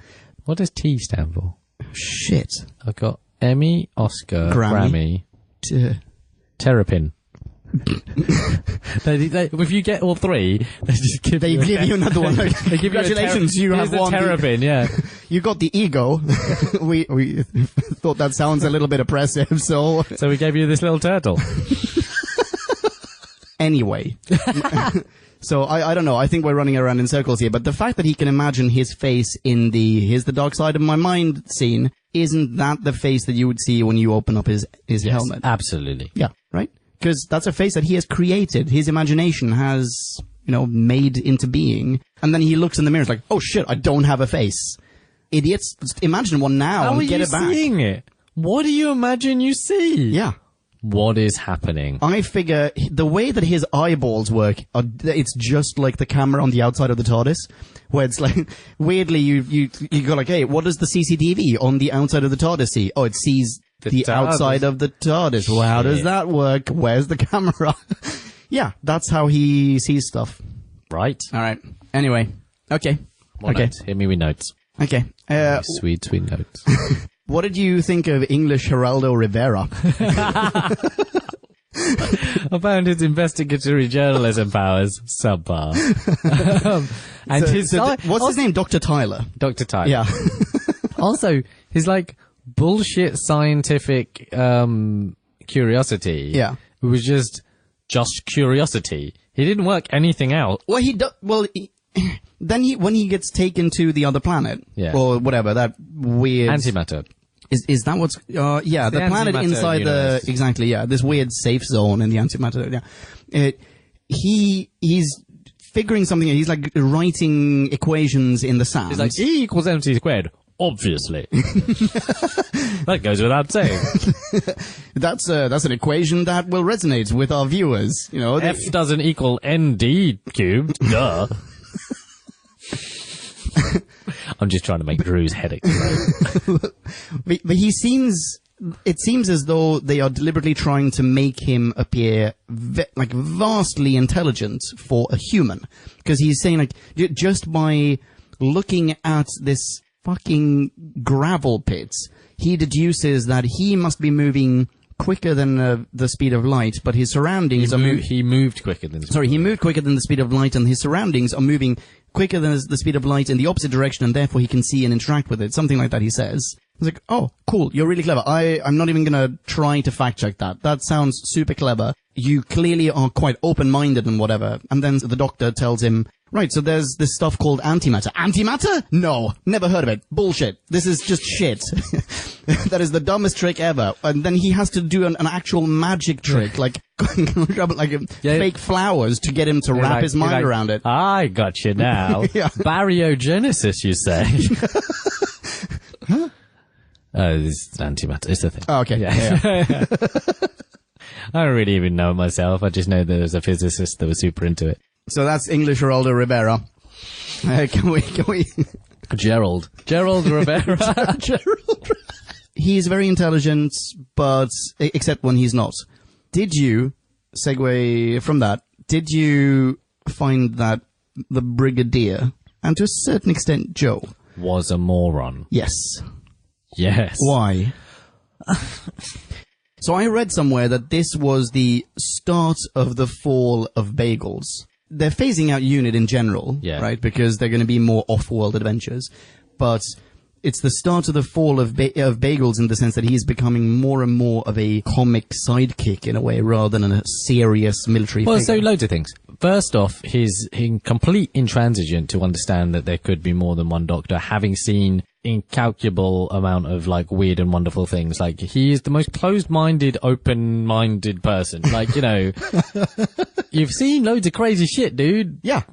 What does T stand for? Shit. I've got Emmy, Oscar, Grammy, Terrapin. If you get all three, they just give you another one. They give Congratulations, you here's have won. Terrapin, yeah. you got the ego. we thought that sounds a little bit oppressive, so we gave you this little turtle. anyway. So I don't know. I think we're running around in circles here, but the fact that he can imagine his face in the "here's the dark side of my mind" scene, isn't that the face that you would see when you open up his helmet? Absolutely. Yeah, right? Because that's a face that he has created. His imagination has, made into being. And then he looks in the mirror, it's like, oh shit, I don't have a face. Idiots, imagine one now and get it back. How are you seeing it? What do you imagine you see? Yeah. What is happening? I figure the way that his eyeballs work, it's just like the camera on the outside of the TARDIS, where it's like, weirdly, you go like, hey, what does the CCTV on the outside of the TARDIS see? Oh, it sees the outside of the TARDIS. Well, how does that work? Where's the camera? Yeah, that's how he sees stuff. Right. All right. Anyway. Okay. Notes? Hit me with notes. Okay. Sweet, sweet notes. What did you think of English Geraldo Rivera? I found his investigatory journalism powers subpar. What's his name? Dr. Tyler. Dr. Tyler. Yeah. Also, his bullshit scientific curiosity. Yeah. It was just curiosity. He didn't work anything out. Well, then when he gets taken to the other planet, or whatever, that weird antimatter. Is that what's the planet inside universe. this weird safe zone in the antimatter. Yeah. He's figuring something out. He's like writing equations in the sand. He's like E equals MC squared. Obviously. That goes without saying. That's an equation that will resonate with our viewers. F doesn't equal ND cubed. Duh. I'm just trying to make Drew's head explode. But it seems as though they are deliberately trying to make him appear vastly intelligent for a human. Because he's saying just by looking at this fucking gravel pit, he deduces that he must be moving quicker than the speed of light, but his surroundings he moved quicker than he moved quicker than the speed of light, and his surroundings are moving quicker than the speed of light in the opposite direction, and therefore he can see and interact with it. Something like that, he says. I was like, oh, cool, you're really clever. I'm not even gonna try to fact check that. That sounds super clever. You clearly are quite open-minded and whatever. And then the doctor tells him, right, so there's this stuff called antimatter. Antimatter? No, never heard of it. Bullshit. This is just shit. That is the dumbest trick ever. And then he has to do an actual magic trick, like fake flowers to get him to wrap his mind around it. I got you now. Yeah. Baryogenesis, you say? Huh? This is antimatter. It's a thing. Oh, okay. Yeah. I don't really even know it myself. I just know there was a physicist that was super into it. So that's English Geraldo Rivera. Can we? Gerald Rivera. Gerald. He's very intelligent, but except when he's not. Did you segue from that? Did you find that the Brigadier, and to a certain extent Joe, was a moron? Yes. Yes. Why? So I read somewhere that this was the start of the fall of bagels. They're phasing out UNIT in general, right? Because they're going to be more off-world adventures. But it's the start of the fall of bagels in the sense that he's becoming more and more of a comic sidekick in a way, rather than a serious military figure. So loads of things. First off, he's complete intransigent to understand that there could be more than one Doctor, having seen incalculable amount of weird and wonderful things. He is the most closed-minded, open-minded person. You've seen loads of crazy shit, dude. Yeah.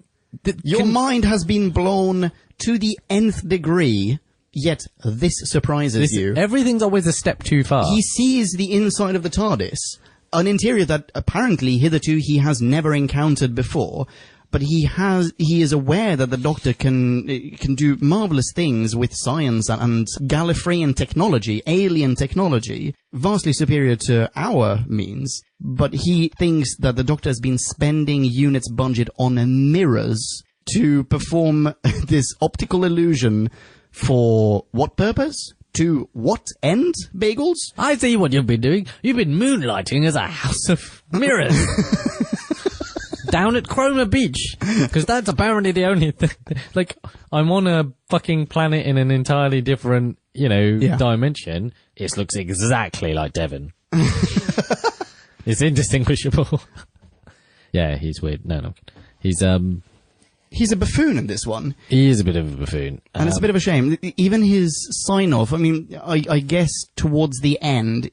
Your mind has been blown to the nth degree, yet this surprises you. Everything's always a step too far. He sees the inside of the TARDIS, an interior that apparently hitherto he has never encountered before, but he is aware that the Doctor can do marvelous things with science and Gallifreyan technology, alien technology, vastly superior to our means. But he thinks that the Doctor has been spending UNIT's budget on mirrors to perform this optical illusion for what purpose? To what end, Bagels? I see what you've been doing. You've been moonlighting as a house of mirrors. down at Chroma Beach, because that's apparently the only thing. Like, I'm on a fucking planet in an entirely different, dimension. It looks exactly like Devon. It's indistinguishable. Yeah, he's weird. No. He's a buffoon in this one. He is a bit of a buffoon. And it's a bit of a shame. Even his sign-off, I mean, I guess towards the end,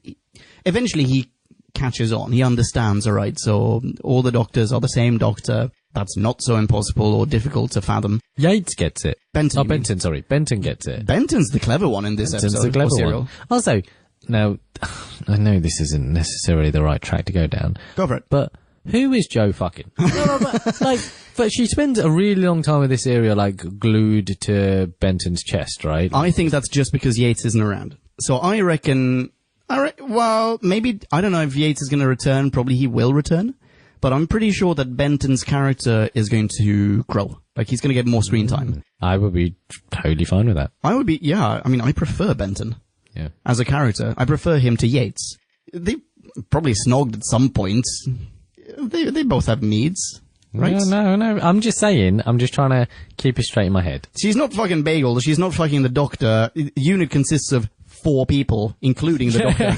eventually he catches on. He understands, all right, so all the doctors are the same doctor. That's not so impossible or difficult to fathom. Yates gets it. Benton. Oh, Benton, sorry. Benton gets it. Benton's the clever one in this Benton's episode. the clever one. Also, now, I know this isn't necessarily the right track to go down. Go for it. But who is Joe fucking? But she spends a really long time with this area, glued to Benton's chest, right? I think that's just because Yates isn't around. So I reckon, well, maybe, I don't know if Yates is going to return. Probably he will return. But I'm pretty sure that Benton's character is going to grow. He's going to get more screen time. I would be totally fine with that. I would be, yeah. I mean, I prefer Benton. Yeah. As a character. I prefer him to Yates. They probably snogged at some point. They both have needs. Right? No. I'm just saying. I'm just trying to keep it straight in my head. She's not fucking Bagel. She's not fucking the Doctor. The unit consists of 4 people, including the Doctor.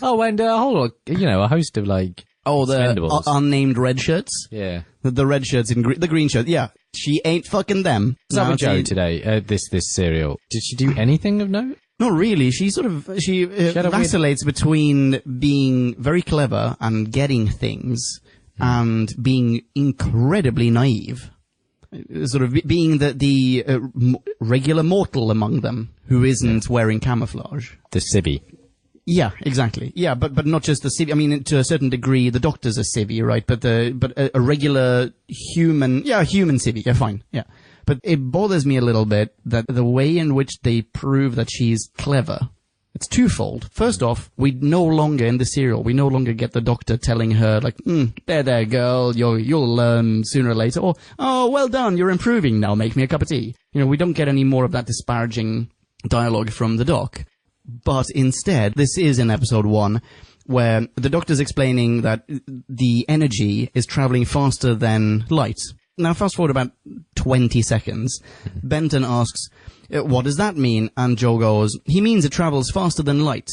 Oh, and a whole, a host of the unnamed red shirts. Yeah. The red shirts in the green shirts. Yeah. She ain't fucking them. What's up Joe today? This serial. Did she do anything of note? Not really. She vacillates between being very clever and getting things and being incredibly naive. Sort of being the regular mortal among them who isn't wearing camouflage. The civvy. Yeah, exactly. Yeah, but not just the civvy. I mean, to a certain degree, the Doctor's a civvy, right? But a regular human, human civvy. Yeah, fine. Yeah. But it bothers me a little bit that the way in which they prove that she's clever, it's twofold. First off, we no longer, in the serial, we no longer get the Doctor telling her, there, girl, you'll learn sooner or later. Or, oh, well done, you're improving now, make me a cup of tea. We don't get any more of that disparaging dialogue from the Doc. But instead, this is in episode 1, where the Doctor's explaining that the energy is traveling faster than light. Now, fast forward about 20 seconds. Benton asks, what does that mean? And Joe goes, he means it travels faster than light.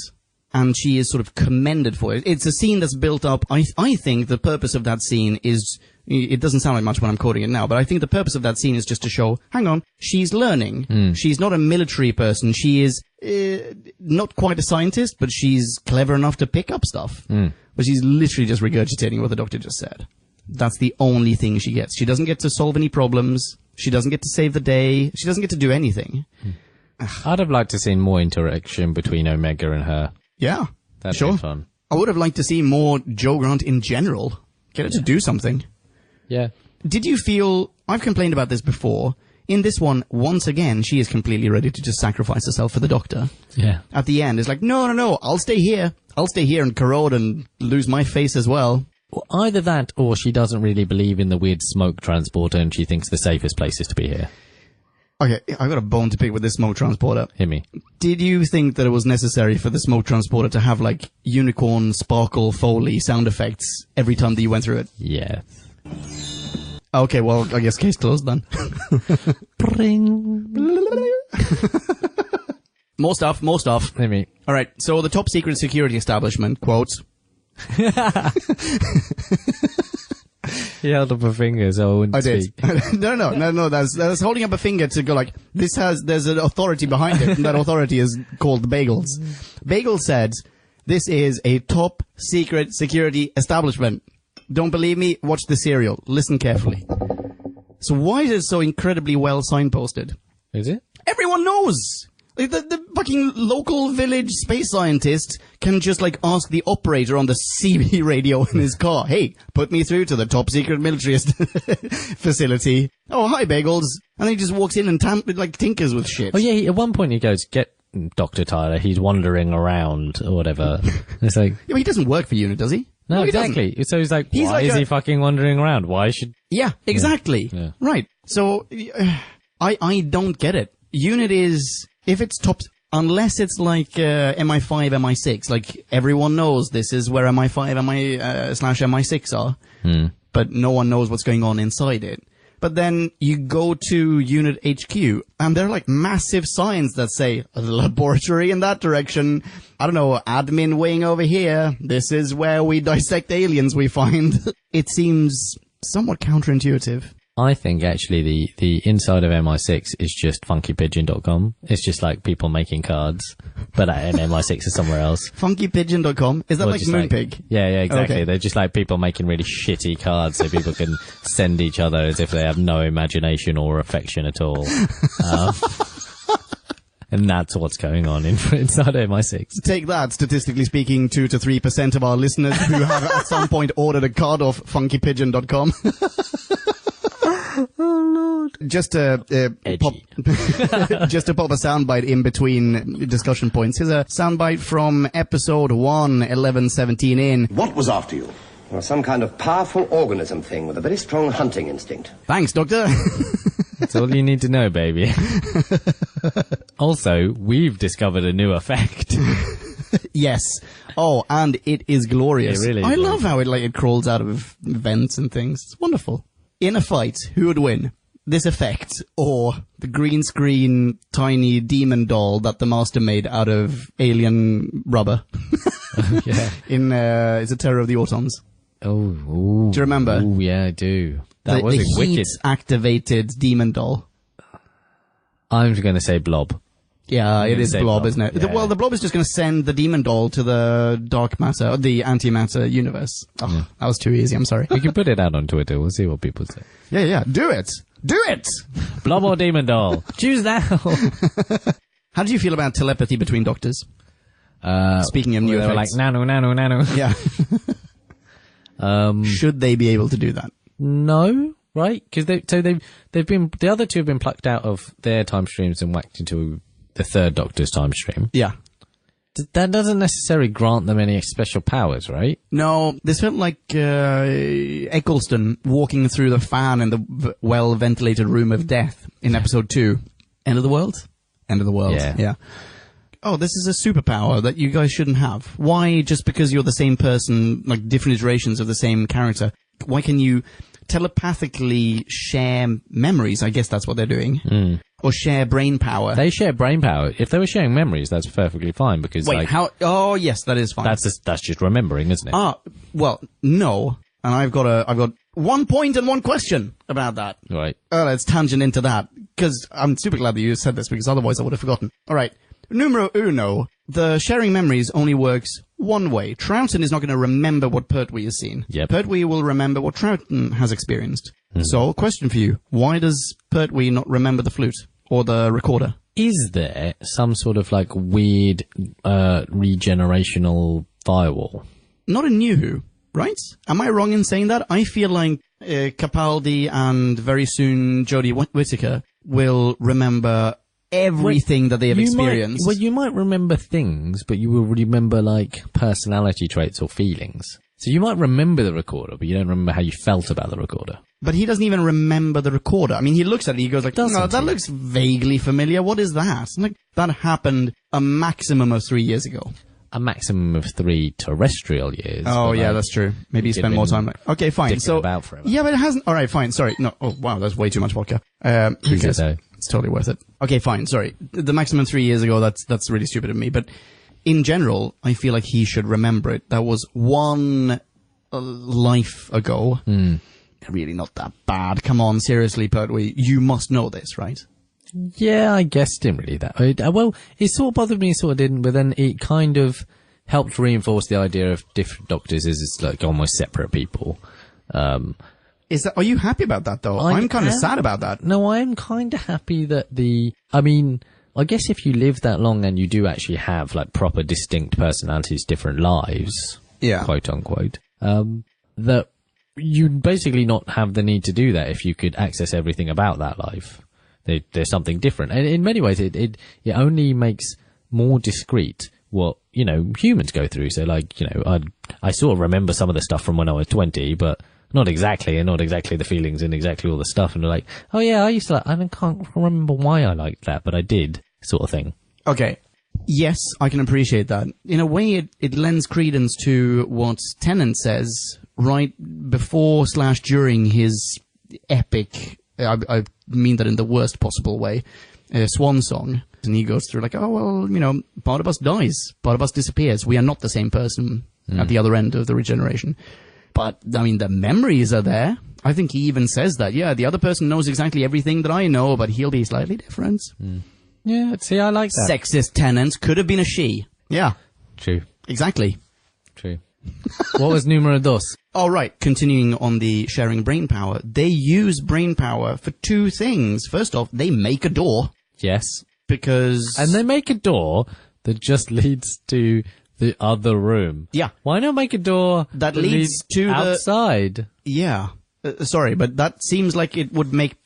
And she is sort of commended for it. It's a scene that's built up. I think the purpose of that scene is, it doesn't sound like much when I'm quoting it now, but I think the purpose of that scene is just to show, hang on, she's learning. She's not a military person. She is not quite a scientist, but she's clever enough to pick up stuff. But she's literally just regurgitating what the Doctor just said. That's the only thing she gets. She doesn't get to solve any problems. She doesn't get to save the day. She doesn't get to do anything. I'd have liked to see more interaction between Omega and her. Yeah, That'd sure. be fun. I would have liked to see more Jo Grant in general. Get her to do something. Yeah. Did you feel... I've complained about this before. In this one, once again, she is completely ready to just sacrifice herself for the Doctor. Yeah. At the end, it's like, no, I'll stay here. I'll stay here and corrode and lose my face as well. Well, either that, or she doesn't really believe in the weird smoke transporter and she thinks the safest place is to be here. Okay, I've got a bone to pick with this smoke transporter. Hit me. Did you think that it was necessary for the smoke transporter to have, unicorn, sparkle, Foley sound effects every time that you went through it? Yeah. Okay, well, I guess case closed then. Bring. More stuff. Hit me. All right, so the top secret security establishment, quote... He held up a finger so I wouldn't speak. No, that's holding up a finger to go there's an authority behind it, and that authority is called Bagels. Bagel said, this is a top secret security establishment. Don't believe me? Watch the serial. Listen carefully. So why is it so incredibly well signposted? Is it? Everyone knows! The fucking local village space scientist can just ask the operator on the CB radio in his car, hey, put me through to the top secret military facility. Oh, hi, Bagels. And then he just walks in and tinkers with shit. Oh yeah, at one point he goes, get Dr. Tyler, he's wandering around or whatever. It's like... Yeah, but he doesn't work for UNIT, does he? No, exactly. So he's like, why is he fucking wandering around? Why should... Yeah, exactly. Yeah. Right. So, I don't get it. UNIT is... If it's top, unless it's MI5, MI6, everyone knows this is where MI5, /MI6 are. but no one knows what's going on inside it. But then you go to Unit HQ, and there are like massive signs that say, laboratory in that direction, I don't know, admin wing over here, this is where we dissect aliens we find. It seems somewhat counterintuitive. I think actually the inside of MI6 is just funkypigeon.com. It's just like people making cards, but and MI6 is somewhere else. Funkypigeon.com? Is that like Moonpig? Yeah, exactly. Okay. They're just like people making really shitty cards so people can send each other as if they have no imagination or affection at all. And that's what's going on inside MI6. Take that, statistically speaking, 2 to 3% of our listeners who have at some point ordered a card off funkypigeon.com. Oh Lord! Just to pop a soundbite in between discussion points. Here's a soundbite from episode 1, 1117 in. What was after you? Well, some kind of powerful organism thing with a very strong hunting instinct. Thanks, Doctor. That's all you need to know, baby. Also, we've discovered a new effect. Yes. Oh, and it is glorious. It really is. I love how it crawls out of vents and things. It's wonderful. In a fight, who would win? This effect or the green screen tiny demon doll that the master made out of alien rubber? Yeah. In is it Terror of the Autons? Oh, do you remember? Oh, yeah, I do. That was the wicked. heat-activated demon doll. I'm going to say Blob. Yeah, it is Blob, isn't it? Yeah. Well, the Blob is just going to send the demon doll to the dark matter, the antimatter universe. Oh, yeah. That was too easy. I'm sorry. We can put it out on Twitter. We'll see what people say. Yeah. Do it. Do it. Blob or demon doll? Choose now. How do you feel about telepathy between doctors? Speaking of new they were effects. like nano. Yeah. Should they be able to do that? No, right? Because they've been, the other two have been plucked out of their time streams and whacked into the third Doctor's time stream. Yeah. That doesn't necessarily grant them any special powers, right? No, this felt like Eccleston walking through the fan in the well-ventilated room of death in episode 2. End of the world? End of the world. Yeah. Oh, this is a superpower that you guys shouldn't have. Why, just because you're the same person, like different iterations of the same character, why can you telepathically share memories? I guess that's what they're doing. Or share brain power. They share brain power. If they were sharing memories, that's perfectly fine because Wait, how? Oh, yes, that is fine. That's just remembering, isn't it? Well, no. And I've got 1 point and 1 question about that. Right. Let's tangent into that, because I'm super glad that you said this, because otherwise I would have forgotten. All right. Numero uno. The sharing memories only works one way. Troughton is not going to remember what Pertwee has seen. Yep. Pertwee will remember what Troughton has experienced. So, question for you. Why does Pertwee not remember the flute? Or the recorder? Is there some sort of like weird regenerational firewall? Not in New Who, right? Am I wrong in saying that? I feel like Capaldi and very soon Jodie Whittaker will remember everything that they have experienced. You might remember things, but you will remember like personality traits or feelings. So you might remember the recorder, but you don't remember how you felt about the recorder. But he doesn't even remember the recorder. I mean, he looks at it, he goes like, no, that looks vaguely familiar. What is that? Like, that happened a maximum of 3 years ago. A maximum of 3 terrestrial years. Oh, yeah, that's true. Maybe you spend more time. Okay, fine. So, about forever. Yeah, but it hasn't. All right, fine. Sorry. No. Oh, wow, that's way too much vodka. Who cares? It's totally worth it. Okay, fine. Sorry. The maximum 3 years ago, that's really stupid of me. But in general, I feel like he should remember it. That was one life ago. Really not that bad. Come on, seriously, Pertwee. You must know this, right? Yeah, I guess it didn't really that. Well, it sort of bothered me, sort of didn't, but then it kind of helped reinforce the idea of different doctors as like almost separate people. Are you happy about that though? I'm kind of sad about that. No, I am kind of happy that I mean, I guess if you live that long and you do actually have like proper distinct personalities, different lives, quote unquote, that you basically not have the need to do that if you could access everything about that life. There's something different. And in many ways, it only makes more discreet what, humans go through. So like, I sort of remember some of the stuff from when I was 20, but not exactly, and not exactly the feelings and exactly all the stuff. And they're like, oh yeah, I used to I can't remember why I liked that, but I did, sort of thing. Okay. Yes, I can appreciate that. In a way, it lends credence to what Tennant says right before / during his epic, I mean that in the worst possible way, swan song. And he goes through like, oh, well, you know, part of us dies. Part of us disappears. We are not the same person at the other end of the regeneration. But, I mean, the memories are there. I think he even says that. Yeah, the other person knows exactly everything that I know, but he'll be slightly different. Yeah, see, I like that. Sexist tenant could have been a she. Yeah. True. Exactly. True. What was numero dos? All right, continuing on the sharing brain power, they use brain power for two things. First off, they make a door. Yes. Because... And they make a door that just leads to the other room. Yeah. Why not make a door that leads to outside? Yeah. Sorry, but that seems like it would make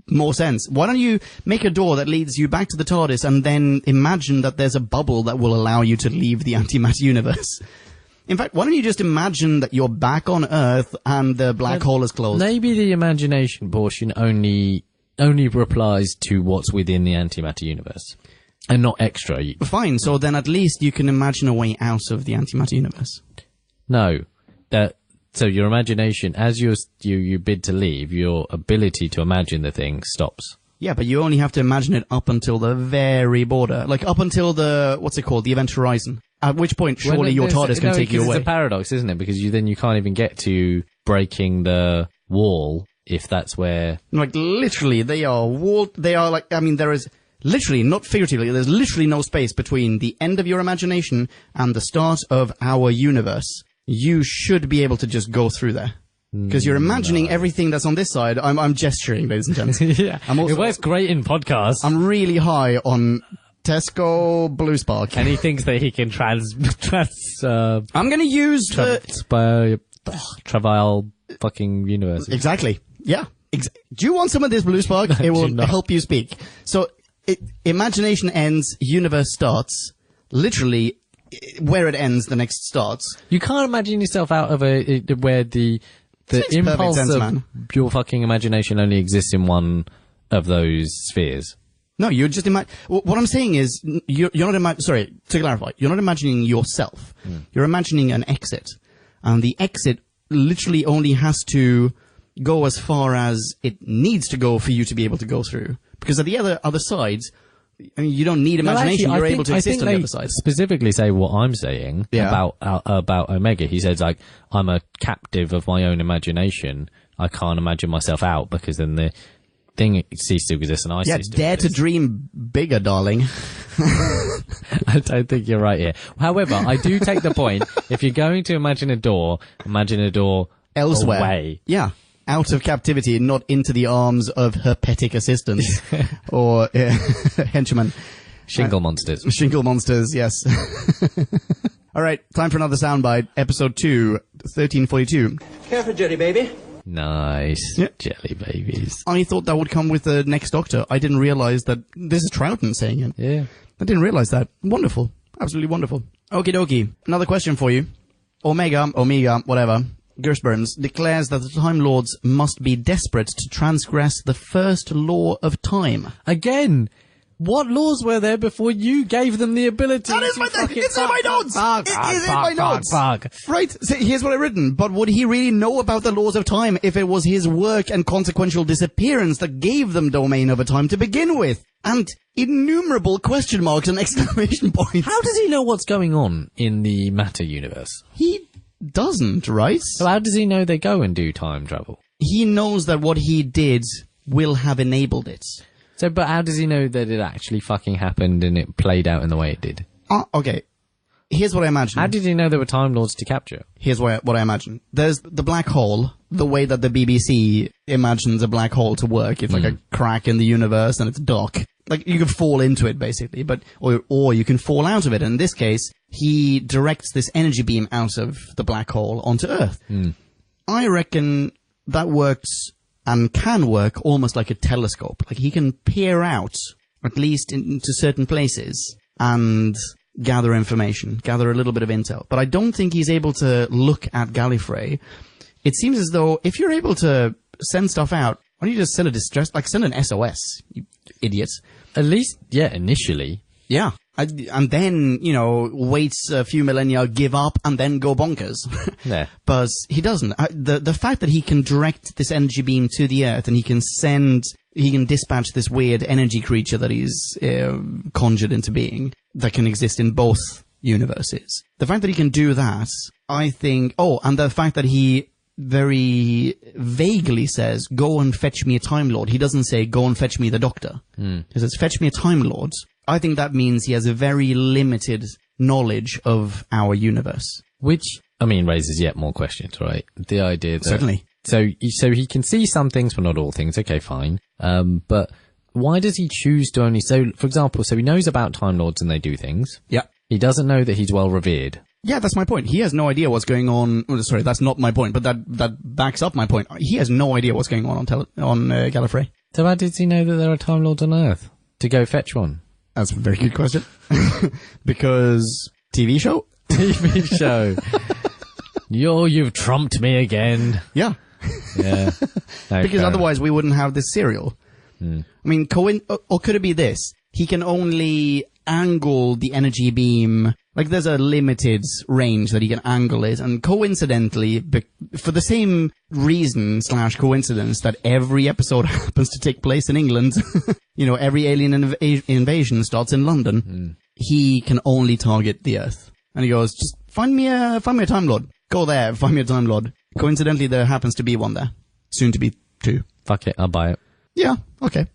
more sense. Why don't you make a door that leads you back to the TARDIS and then imagine that there's a bubble that will allow you to leave the antimatter universe? In fact, why don't you just imagine that you're back on Earth and the black hole is closed? Maybe the imagination portion only replies to what's within the antimatter universe and not extra. Fine, so then at least you can imagine a way out of the antimatter universe. No. So your imagination, as you bid to leave, your ability to imagine the thing stops. Yeah, but you only have to imagine it up until the very border. Like, up until the, what's it called, the event horizon. At which point, surely your TARDIS can take you away. It's a paradox, isn't it? Because then you can't even get to breaking the wall if that's where... Like, literally, they are like, I mean, there is literally, not figuratively, there's literally no space between the end of your imagination and the start of our universe. You should be able to just go through there. Because you're imagining everything that's on this side. I'm gesturing, ladies and gentlemen. Yeah. It works great in podcasts. I'm really high on Tesco Blue Spark. And he thinks that he can I'm gonna use Travail fucking universe. Exactly. Yeah. Do you want some of this Blue Spark? It will help you speak. So, imagination ends, universe starts. Literally, where it ends, the next starts. You can't imagine yourself out of where the impulse of your fucking imagination only exists in one of those spheres. No, you're just what I'm saying is, you're not sorry, to clarify, you're not imagining yourself. You're imagining an exit. And the exit literally only has to go as far as it needs to go for you to be able to go through. Because at the other side, I mean, you don't need imagination. You're able to exist on the other side. Specifically say what I'm saying about Omega. He says, like, I'm a captive of my own imagination. I can't imagine myself out because then the thing ceases to exist and I cease to exist. Dare to dream bigger, darling. I don't think you're right here. However, I do take the point. If you're going to imagine a door elsewhere. Away. Yeah. Out of captivity, not into the arms of herpetic assistants or henchmen. Shingle monsters. Shingle monsters, yes. All right, time for another soundbite. Episode 2, 1342. Careful, Jelly Baby. Nice. Yeah. Jelly babies. I thought that would come with the next Doctor. I didn't realize that this is Troughton saying it. Yeah. I didn't realize that. Wonderful. Absolutely wonderful. Okie dokie. Another question for you. Omega, whatever. Gersburns declares that the Time Lords must be desperate to transgress the first law of time. Again, what laws were there before you gave them the ability that is to It's in my notes! It is in my notes! Right, so here's what I've written. But would he really know about the laws of time if it was his work and consequential disappearance that gave them domain over time to begin with? And innumerable question marks and exclamation points. How does he know what's going on in the matter universe? He doesn't, right? So how does he know they go and do time travel? He knows that what he did will have enabled it. So, but how does he know that it actually fucking happened and it played out in the way it did? Okay. Here's what I imagine. How did he know there were Time Lords to capture? Here's what I imagine. There's the black hole, the way that the BBC imagines a black hole to work. It's like a crack in the universe and it's dark. Like, you can fall into it, basically, or you can fall out of it. And in this case, he directs this energy beam out of the black hole onto Earth. I reckon that works and can work almost like a telescope. Like, he can peer out, at least into certain places, and gather information, gather a little bit of intel. But I don't think he's able to look at Gallifrey. It seems as though if you're able to send stuff out, why don't you just send a distress, like send an SOS, you idiots. At least, yeah, initially. Yeah. and then, you know, waits a few millennia, give up, and then go bonkers. Yeah. But he doesn't. The fact that he can direct this energy beam to the Earth and he can dispatch this weird energy creature that he's conjured into being that can exist in both universes. The fact that he can do that, I think... Oh, and the fact that he very vaguely says, go and fetch me a Time Lord. He doesn't say, go and fetch me the Doctor. He says, fetch me a Time Lord. I think that means he has a very limited knowledge of our universe. Which, I mean, raises yet more questions, right? The idea that... Certainly. So he can see some things, but not all things. Okay, fine. But why does he choose to only... So, for example, so he knows about Time Lords and they do things. Yeah. He doesn't know that he's well revered. Yeah, that's my point. He has no idea what's going on. Oh, sorry, that's not my point, but that backs up my point. He has no idea what's going on Gallifrey. So how does he know that there are Time Lords on Earth? To go fetch one? That's a very good question. Because TV show? TV show. You've trumped me again. Yeah. Yeah. No, Because fair otherwise we wouldn't have this serial. I mean, or could it be this? He can only angle the energy beam. Like, there's a limited range that he can angle it, and coincidentally, for the same reason / coincidence that every episode happens to take place in England, you know, every alien invasion starts in London, he can only target the Earth. And he goes, just find me a Time Lord. Go there, find me a Time Lord. Coincidentally, there happens to be one there. Soon to be 2. Fuck it, I'll buy it. Yeah, okay.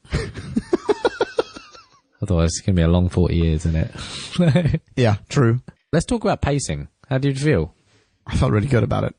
Otherwise, it's going to be a long 40 years, isn't it? Yeah, true. Let's talk about pacing. How did you feel? I felt really good about it.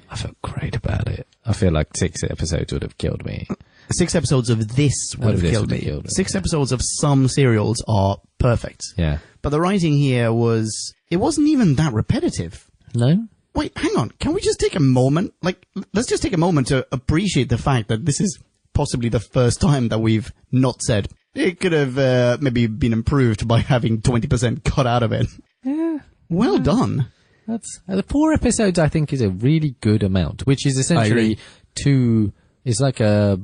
I felt great about it. I feel like 6 episodes would have killed me. 6 episodes of this would have killed me. 6 episodes of some serials are perfect. Yeah. But the writing here it wasn't even that repetitive. No? Wait, hang on. Can we just take a moment? Like, let's just take a moment to appreciate the fact that this is possibly the first time that we've not said, it could have maybe been improved by having 20% cut out of it. Yeah. Well done. That's the 4 episodes. I think is a really good amount, which is essentially 2. It's like a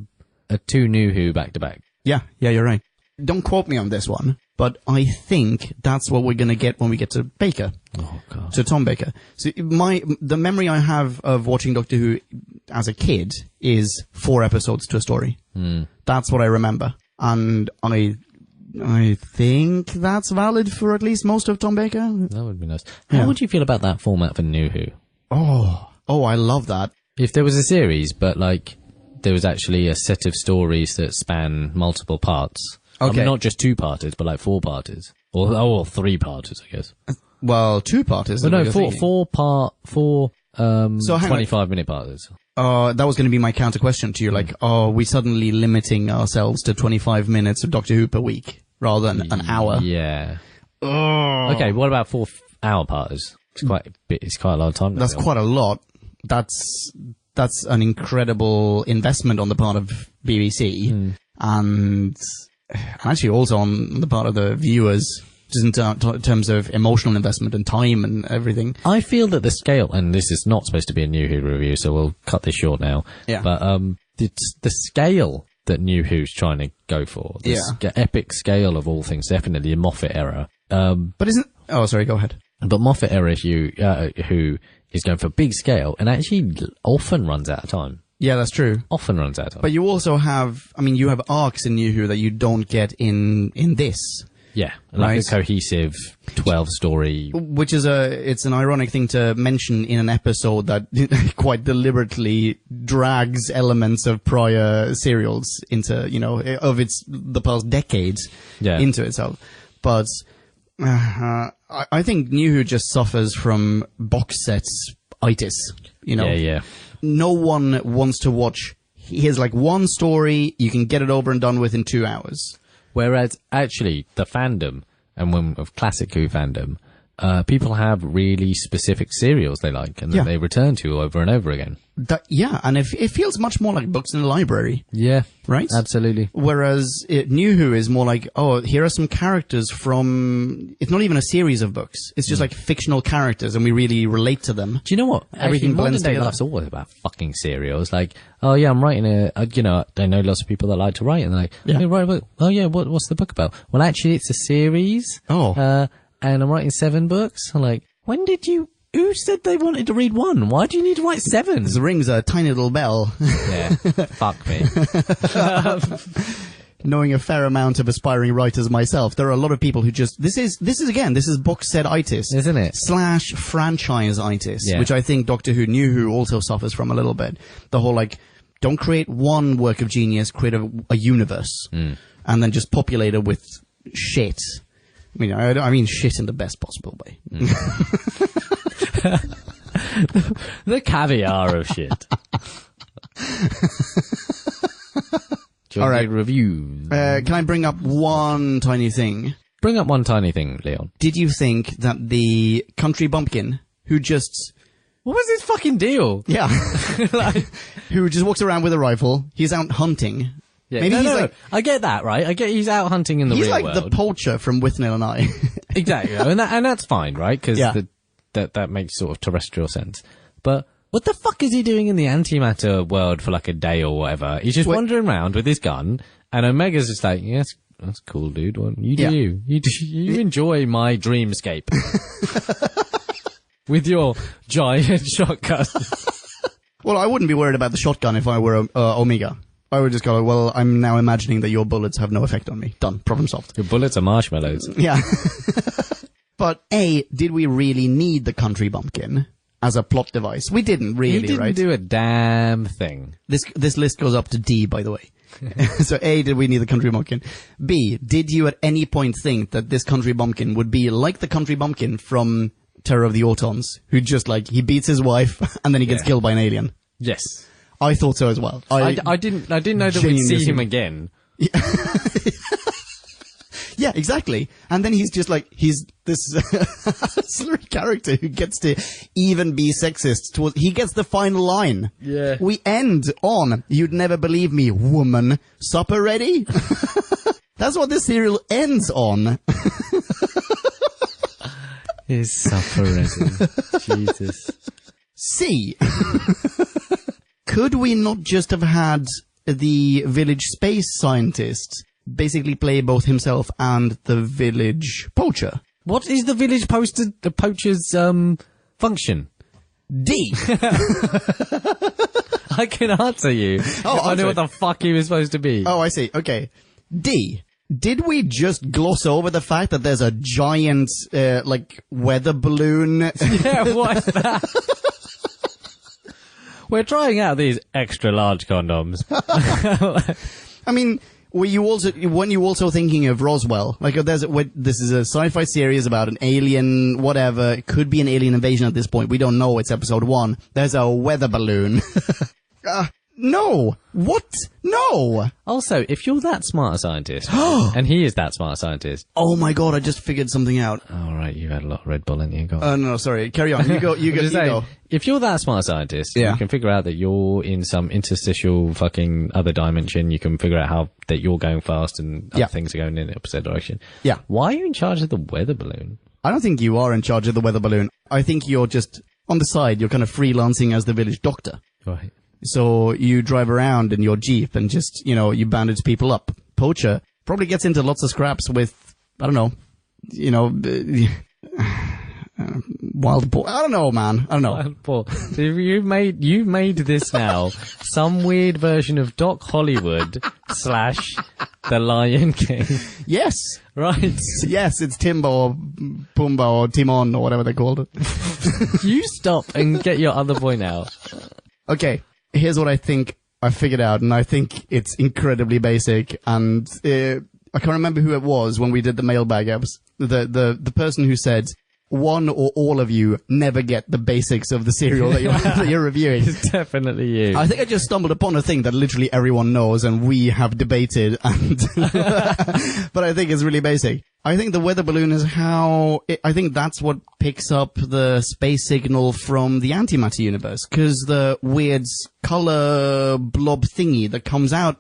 2 New Who back to back. Yeah, you're right. Don't quote me on this one, but I think that's what we're gonna get when we get to Baker. Oh god. To Tom Baker. So the memory I have of watching Doctor Who as a kid is 4 episodes to a story. That's what I remember. And I think that's valid for at least most of Tom Baker. That would be nice. How would you feel about that format for New Who? Oh, I love that. If there was a series, but like there was actually a set of stories that span multiple parts. Okay. I mean, not just 2-parters, but like 4-parters. Or 3-parters, I guess. Well, 2-parters. But no, 4 25-minute parters. That was going to be my counter question to you. Like, are we suddenly limiting ourselves to 25 minutes of Doctor Who per week rather than an hour? Yeah. Okay, what about 4-hour parters? It's quite a lot of time. That's quite a lot. That's an incredible investment on the part of BBC, and actually also on the part of the viewers, just in terms of emotional investment and time and everything. I feel that the scale, and this is not supposed to be a New Who review, so we'll cut this short now. Yeah. But the scale that New Who's trying to go for, the epic scale of all things, definitely the Moffat era. But isn't? Oh, sorry. Go ahead. But Moffat era Who is going for big scale and actually often runs out of time. Yeah, that's true. Often runs out of time. But you also have, you have arcs in New Who that you don't get in this. Yeah, like a cohesive 12-story... Which is it's an ironic thing to mention in an episode that quite deliberately drags elements of prior serials into, of the past decades into itself. But I think New Who just suffers from box sets-itis, Yeah. No one wants to watch. Here's like one story, you can get it over and done with in 2 hours. Whereas, actually, the fandom, and of classic Who fandom, people have really specific serials they like and that they return to over and over again. And it feels much more like books in a library. Yeah. Right? Absolutely. Whereas New Who is more like, oh, here are some characters from... It's not even a series of books. It's just like fictional characters, and we really relate to them. Do you know what? Everything blends modern day together. life's always about fucking serials. Like, oh yeah, I'm writing I know lots of people that like to write, and they're like, hey, write a book. Oh yeah, what's the book about? Well, actually, it's a series. Oh. And I'm writing 7 books. I'm like, who said they wanted to read 1? Why do you need to write 7? This rings a tiny little bell. Yeah. Fuck me. Knowing a fair amount of aspiring writers myself, there are a lot of people who just... This is book set-itis. Isn't it? / franchise-itis, Yeah. which I think Doctor Who, New Who also suffers from a little bit. The whole, like, don't create one work of genius, create a universe. And then just populate it with shit. I mean shit in the best possible way. The caviar of shit. All right. Reviews. Can I bring up one tiny thing? Bring up one tiny thing, Leon. Did you think that the country bumpkin, who just... What was his fucking deal? Yeah. Who just walks around with a rifle, he's out hunting... Yeah. Maybe No, I get that, right? I get he's out hunting in the he's real like world. the poacher from Withnail and I. Exactly, and that's fine, right? Because Yeah. that makes sort of terrestrial sense. But what the fuck is he doing in the antimatter world for like a day or whatever? He's just wandering around with his gun, and Omega's just like, yes, that's cool, dude. Well, you do you enjoy my dreamscape with your giant shotgun. Well, I wouldn't be worried about the shotgun if I were Omega. I would just go, well, I'm now imagining that your bullets have no effect on me. Done. Problem solved. Your bullets are marshmallows. Yeah. But did we really need the country bumpkin as a plot device? We didn't really, He didn't right? do a damn thing. This list goes up to D, by the way. So A, did we need the country bumpkin? B, did you at any point think that this country bumpkin would be like the country bumpkin from Terror of the Autons, who just he beats his wife and then he gets killed by an alien? Yes. I thought so as well. I didn't know that we'd see him again. Yeah, exactly. And then he's just he's this ancillary character who gets to even be sexist he gets the final line. Yeah. We end on, "You'd never believe me, woman. Supper ready?" That's what this serial ends on. His suffering. Jesus. C. Could we not just have had the village space scientist basically play both himself and the village poacher? What is the village poacher's function? D. I can answer you. I know what the fuck he was supposed to be. Oh, I see. Okay. D. Did we just gloss over the fact that there's a giant, weather balloon? Yeah, what's that? We're trying out these extra large condoms. I mean, were you also thinking of Roswell? This is a sci-fi series about an alien, whatever. It could be an alien invasion at this point. We don't know. It's episode 1. There's a weather balloon. No! What? No! Also, if you're that smart a scientist, and he is that smart a scientist. Oh my god, I just figured something out. All right, you had a lot of Red Bull in you. Go on. No, sorry. Carry on. You go. You go. If you're that smart a scientist, you can figure out that you're in some interstitial fucking other dimension. You can figure out how that you're going fast and other things are going in the opposite direction. Yeah. Why are you in charge of the weather balloon? I don't think you are in charge of the weather balloon. I think you're just on the side. You're kind of freelancing as the village doctor. Right. So you drive around in your Jeep and just, you bandage people up. Poacher probably gets into lots of scraps with, I don't know, wild boar. I don't know, man. I don't know. Wild boar. So you've made this now some weird version of Doc Hollywood / The Lion King. Yes. Right. Yes, it's Timbo or Pumbaa or Timon or whatever they called it. You stop and get your other point out. Okay. Here's what I think I figured out, and I think it's incredibly basic, and I can't remember who it was when we did the mailbag apps. The person who said, one or all of you never get the basics of the serial that you're reviewing. It's definitely you. I think I just stumbled upon a thing that literally everyone knows, and we have debated, and but I think it's really basic. I think the weather balloon is I think that's what picks up the space signal from the antimatter universe, because the weird color blob thingy that comes out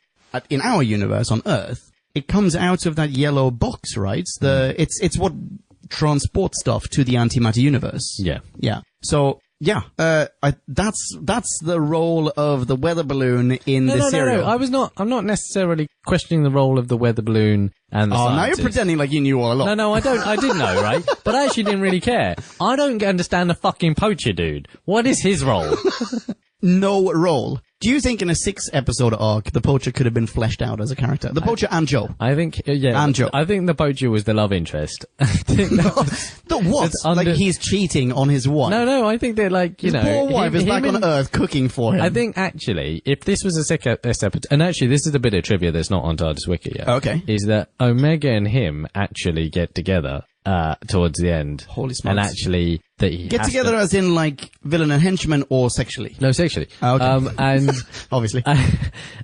in our universe on Earth, it comes out of that yellow box, right? It's what transports stuff to the antimatter universe. Yeah. Yeah. So, yeah, that's the role of the weather balloon in the serial. No. I'm not necessarily questioning the role of the weather balloon and the now scientist. you're pretending like you knew all along. No, I don't. I did know, right? But I actually didn't really care. I don't understand the fucking poacher dude. What is his role? No role. Do you think in a 6-episode arc, the poacher could have been fleshed out as a character? The poacher and Joe. I think, yeah. And Joe. I think the poacher was the love interest. I think that was, The what? Like he's cheating on his wife? no, I think that, like, you His know. poor wife is back on Earth cooking for him. I think, actually, if this was a 6 episode, and actually, this is a bit of trivia that's not on TARDIS Wiki yet. Okay. Is that Omega and him actually get together, towards the end. Holy smokes. And actually, that he Get has together to, as in, like, villain and henchman or sexually? No, sexually. Oh, okay. And, Obviously.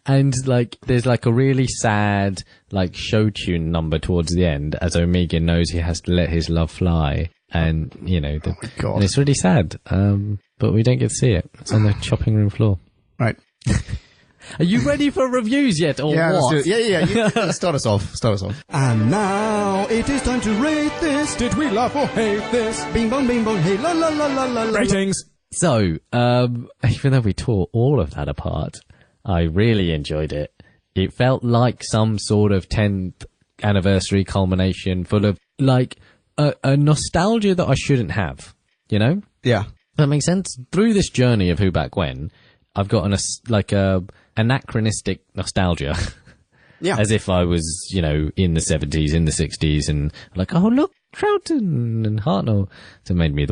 and like, there's like a really sad, like, show tune number towards the end as Omega knows he has to let his love fly. And, you know, God. and it's really sad. But we don't get to see it. It's on the chopping room floor. Right. Are you ready for reviews yet, or Yeah, what? let's do it. Yeah. Start us off. And now it is time to rate this. Did we laugh or hate this? Bing bong, hey, la la la la la la. Ratings. So, even though we tore all of that apart, I really enjoyed it. It felt like some sort of 10th anniversary culmination full of, like, a nostalgia that I shouldn't have, you know? Yeah. That makes sense? Through this journey of Who Back When, I've got a anachronistic nostalgia. Yeah. As if I was, you know, in the 70s, in the 60s, and like, oh, look, Troughton and Hartnell. So it made me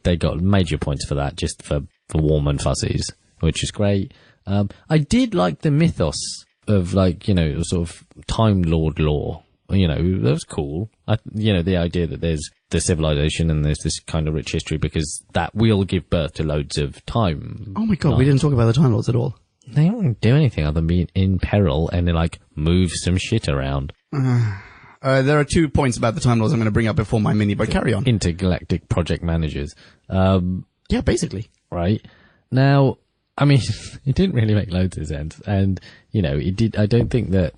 they got major points for that, just for warm and fuzzies, which is great. I did like the mythos of, like, you know, sort of Time Lord lore. You know, that was cool. You know, the idea that there's the civilization and there's this kind of rich history, because that will give birth to loads of time. Oh my God, we didn't talk about the Time Lords at all. They don't do anything other than be in peril and then, like, move some shit around. There are 2 points about the Time Lords I'm going to bring up before my mini, but carry on. Intergalactic project managers. Yeah, basically. Right. Now, I mean, it didn't really make loads of sense. And, you know, it did, I don't think that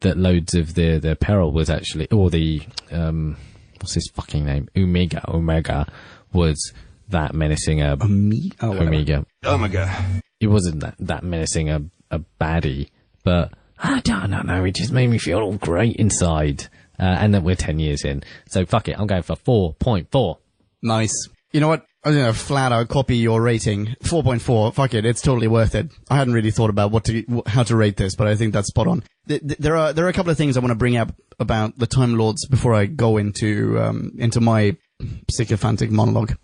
loads of their peril was actually, or the, what's his fucking name? Omega was that menacing Omega. It wasn't that menacing a baddie, but I don't know, it just made me feel all great inside. And then we're 10 years in. So fuck it, I'm going for 4.4. Nice. You know what? I'm going to flat out copy your rating. 4.4. Fuck it. It's totally worth it. I hadn't really thought about how to rate this, but I think that's spot on. There are a couple of things I want to bring up about the Time Lords before I go into my sycophantic monologue.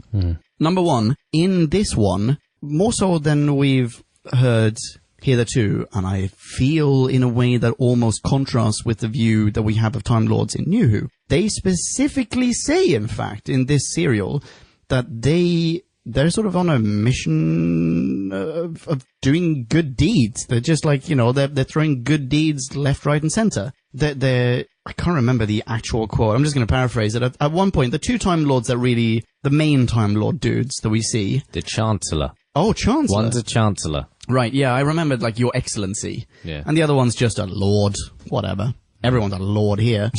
Number one, in this one, more so than we've heard hitherto, and I feel in a way that almost contrasts with the view that we have of Time Lords in New Who, they specifically say, in fact, in this serial, that they're sort of on a mission of doing good deeds. They're just like, you know, they're throwing good deeds left, right, and center. I can't remember the actual quote. I'm just going to paraphrase it. At one point, the 2 Time Lords that really, the main Time Lord dudes that we see. The Chancellor. Oh, Chancellor. One's a Chancellor. Right, yeah, I remembered, like, Your Excellency. Yeah. And the other one's just a Lord. Whatever. Everyone's a Lord here.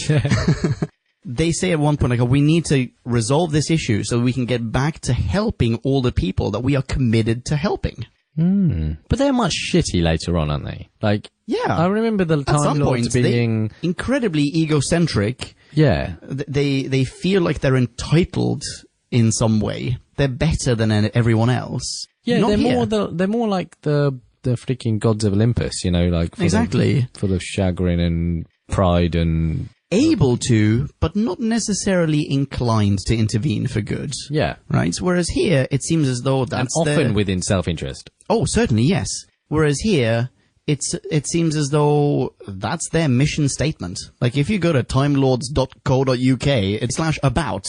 They say at one point, like, oh, we need to resolve this issue so we can get back to helping all the people that we are committed to helping. But they're much shitty later on, aren't they? Like, yeah. I remember the Time Lords being incredibly egocentric. Yeah. They feel like they're entitled in some way. They're better than everyone else. Yeah, Not they're more like the freaking gods of Olympus, you know, like full of chagrin and pride and able to, but not necessarily inclined to intervene for good. Yeah. Right? Whereas here, it seems as though that's and often within self-interest. Oh, certainly, yes. Whereas here, it seems as though that's their mission statement. Like, if you go to timelords.co.uk/about,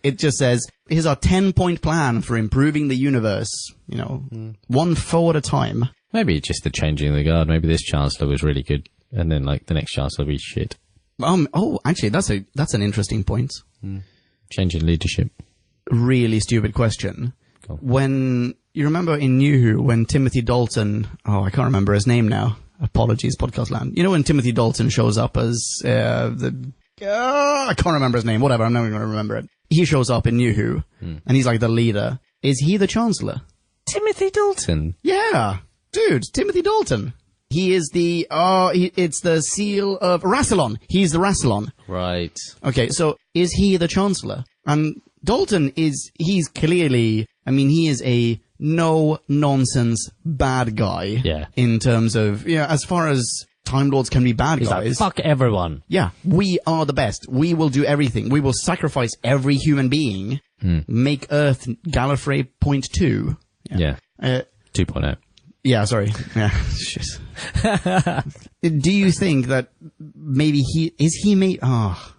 it just says, here's our 10-point plan for improving the universe, you know, one foe at a time. Maybe just the changing of the guard. Maybe this Chancellor was really good, and then, like, the next Chancellor will be shit. Actually, that's an interesting point. Changing leadership. Really stupid question. Cool. When you remember in New Who, when Timothy Dalton, I can't remember his name now. Apologies, podcast land. You know when Timothy Dalton shows up as I can't remember his name. Whatever, I'm never going to remember it. He shows up in New Who, and he's like the leader. Is he the Chancellor? Timothy Dalton. Yeah, dude, Timothy Dalton. He is it's the seal of Rassilon. He's the Rassilon. Right. Okay, so is he the Chancellor? And Dalton he's clearly, he is a no-nonsense bad guy. Yeah. In terms of, as far as Time Lords can be bad He's guys. like, fuck everyone. Yeah, we are the best. We will do everything. We will sacrifice every human being. Make Earth Gallifrey .2. Yeah. 2.0. Yeah, sorry. Yeah, shit. Do you think that maybe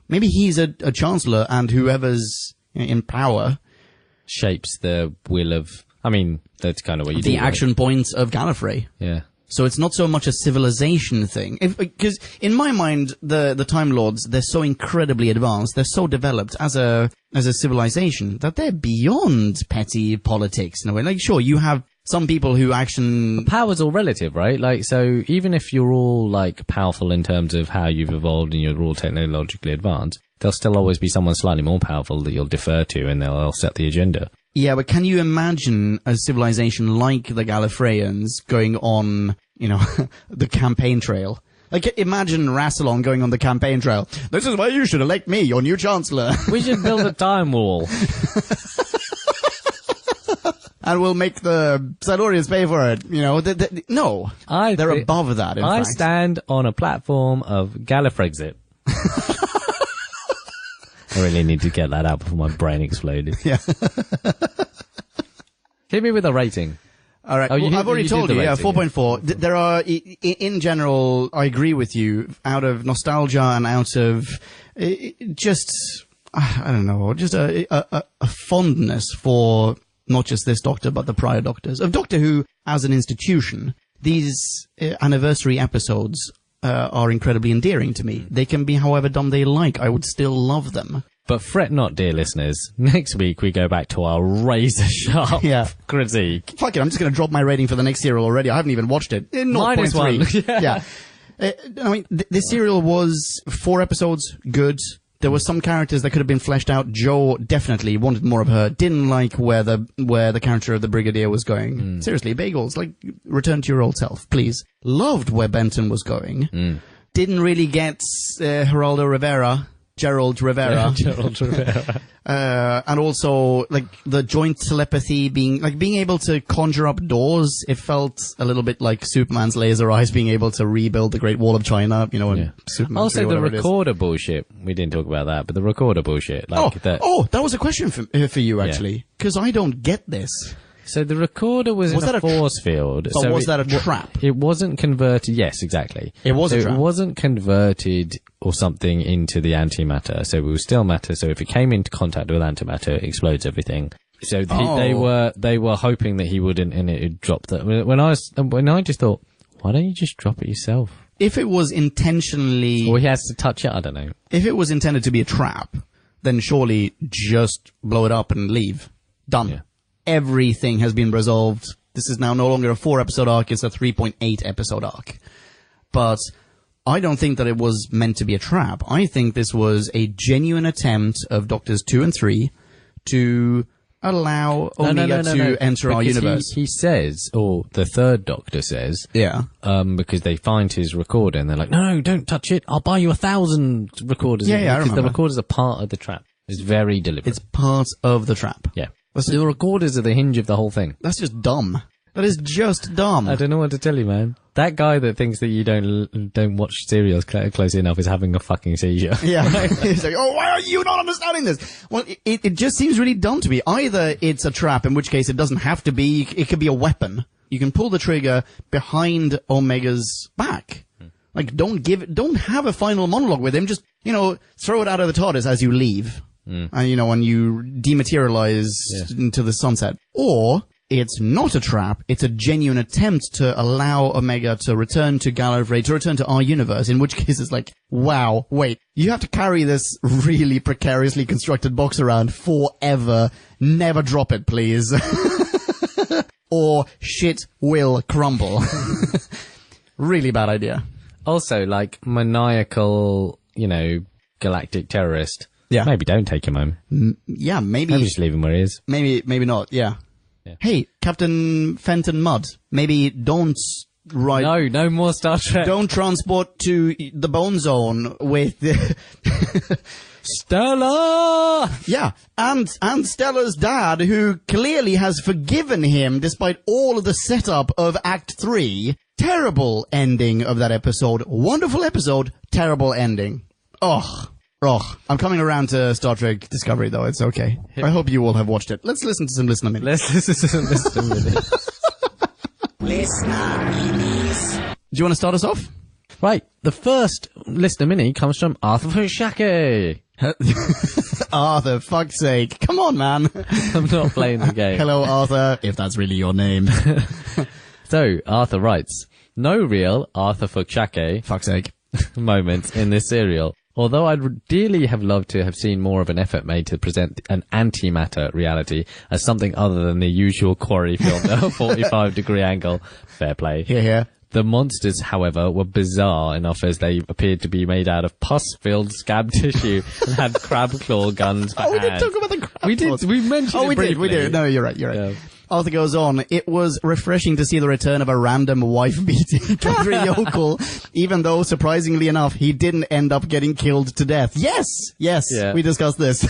maybe he's a chancellor and whoever's in power Shapes the will of... that's kind of what you do. the action points of Gallifrey. Yeah. So it's not so much a civilization thing. Because in my mind, the Time Lords, they're so incredibly advanced, they're so developed as a civilization that they're beyond petty politics in a way. Like, sure, you have some people who Power's all relative, right? Like, so even if you're all, like, powerful in terms of how you've evolved and you're all technologically advanced, there'll still always be someone slightly more powerful that you'll defer to and they'll set the agenda. Yeah, but can you imagine a civilization like the Gallifreyans going on, the campaign trail? Like, imagine Rassilon going on the campaign trail. This is why you should elect me, your new chancellor. We should build a time wall. And we'll make the Silurians pay for it. No. They're above that, in fact. I stand on a platform of Gallifrexit. I really need to get that out before my brain exploded. Yeah. Hit me with a rating. All right. I've already told you. Yeah, 4.4. There are, in general, I agree with you. Out of nostalgia and out of just, I don't know, just a fondness for not just this Doctor, but the prior Doctors of Doctor Who as an institution. These anniversary episodes are incredibly endearing to me. They can be however dumb they like. I would still love them. But fret not, dear listeners. Next week we go back to our razor-sharp critique. Fuck it, I'm just going to drop my rating for the next serial already. I haven't even watched it. -1. Yeah. This serial was 4 episodes, good. There were some characters that could have been fleshed out. Jo definitely wanted more of her. Didn't like where the character of the Brigadier was going. Seriously, Bagels, return to your old self, please. Loved where Benton was going. Didn't really get Gerald Rivera. Gerald Rivera. And also, the joint telepathy being able to conjure up doors. It felt a little bit like Superman's laser eyes being able to rebuild the Great Wall of China, and Superman. Also, the recorder bullshit. We didn't talk about that, but the recorder bullshit. That was a question for you, actually. Because I don't get this. So the recorder was in a force field. So was that a trap? It wasn't converted. Yes, exactly. It was a trap. It wasn't converted or something into the antimatter. So it was still matter. So if it came into contact with antimatter, it explodes everything. So they were hoping that he wouldn't, and it would drop that. When I just thought, why don't you just drop it yourself? If it was intentionally, or he has to touch it, I don't know. If it was intended to be a trap, then surely just blow it up and leave. Done. Yeah. Everything has been resolved. This is now no longer a 4-episode arc, it's a 3.8 episode arc. But I don't think that it was meant to be a trap. I think this was a genuine attempt of Doctors 2 and 3 to allow Omega to enter our universe. He says, or the third Doctor says, because they find his recorder and they're like, no, don't touch it. I'll buy you 1,000 recorders. Yeah, I remember. Because the recorders are part of the trap. It's very deliberate. It's part of the trap. Yeah. The recorders are the hinge of the whole thing. That's just dumb. That is just dumb. I don't know what to tell you, man. That guy that thinks that you don't watch serials closely enough is having a fucking seizure. Yeah. He's like, why are you not understanding this? Well, it just seems really dumb to me. Either it's a trap, in which case it doesn't have to be. It could be a weapon. You can pull the trigger behind Omega's back. Don't have a final monologue with him. Just, throw it out of the TARDIS as you leave. And, when you dematerialize into the sunset. Or it's not a trap. It's a genuine attempt to allow Omega to return to Gallifrey, to return to our universe, in which case it's like, wow, wait, you have to carry this really precariously constructed box around forever. Never drop it, please. Or shit will crumble. Really bad idea. Also, like, maniacal, galactic terrorist. Yeah. Maybe don't take him home. Yeah, maybe. Maybe just leave him where he is. Maybe not, yeah. Hey, Captain Fenton Mudd, maybe don't ride... No more Star Trek. Don't transport to the Bone Zone with... Stella! Yeah, and Stella's dad, who clearly has forgiven him despite all of the setup of Act 3. Terrible ending of that episode. Wonderful episode, terrible ending. Ugh. I'm coming around to Star Trek Discovery, though. It's okay. I hope you all have watched it. Let's listen to some listener minutes. Let's listen to some listener minutes. Listener minutes. Do you want to start us off? Right. The first listener mini comes from Arthur Fushake. Arthur, fuck's sake. Come on, man. I'm not playing the game. Hello, Arthur, if that's really your name. So, Arthur writes, no real Arthur Fushake Fuck's sake. moment in this serial. Although I'd dearly have loved to have seen more of an effort made to present an antimatter reality as something other than the usual quarry filmed at a 45-degree angle. Fair play. Here. The monsters, however, were bizarre enough as they appeared to be made out of pus-filled scab tissue and had crab claw guns for hands. We didn't talk about the crab claws. We mentioned it briefly. We did. No, you're right. Yeah. Arthur goes on, it was refreshing to see the return of a random wife-beating country yokel, even though, surprisingly enough, he didn't end up getting killed to death. Yes, Yeah. we discussed this.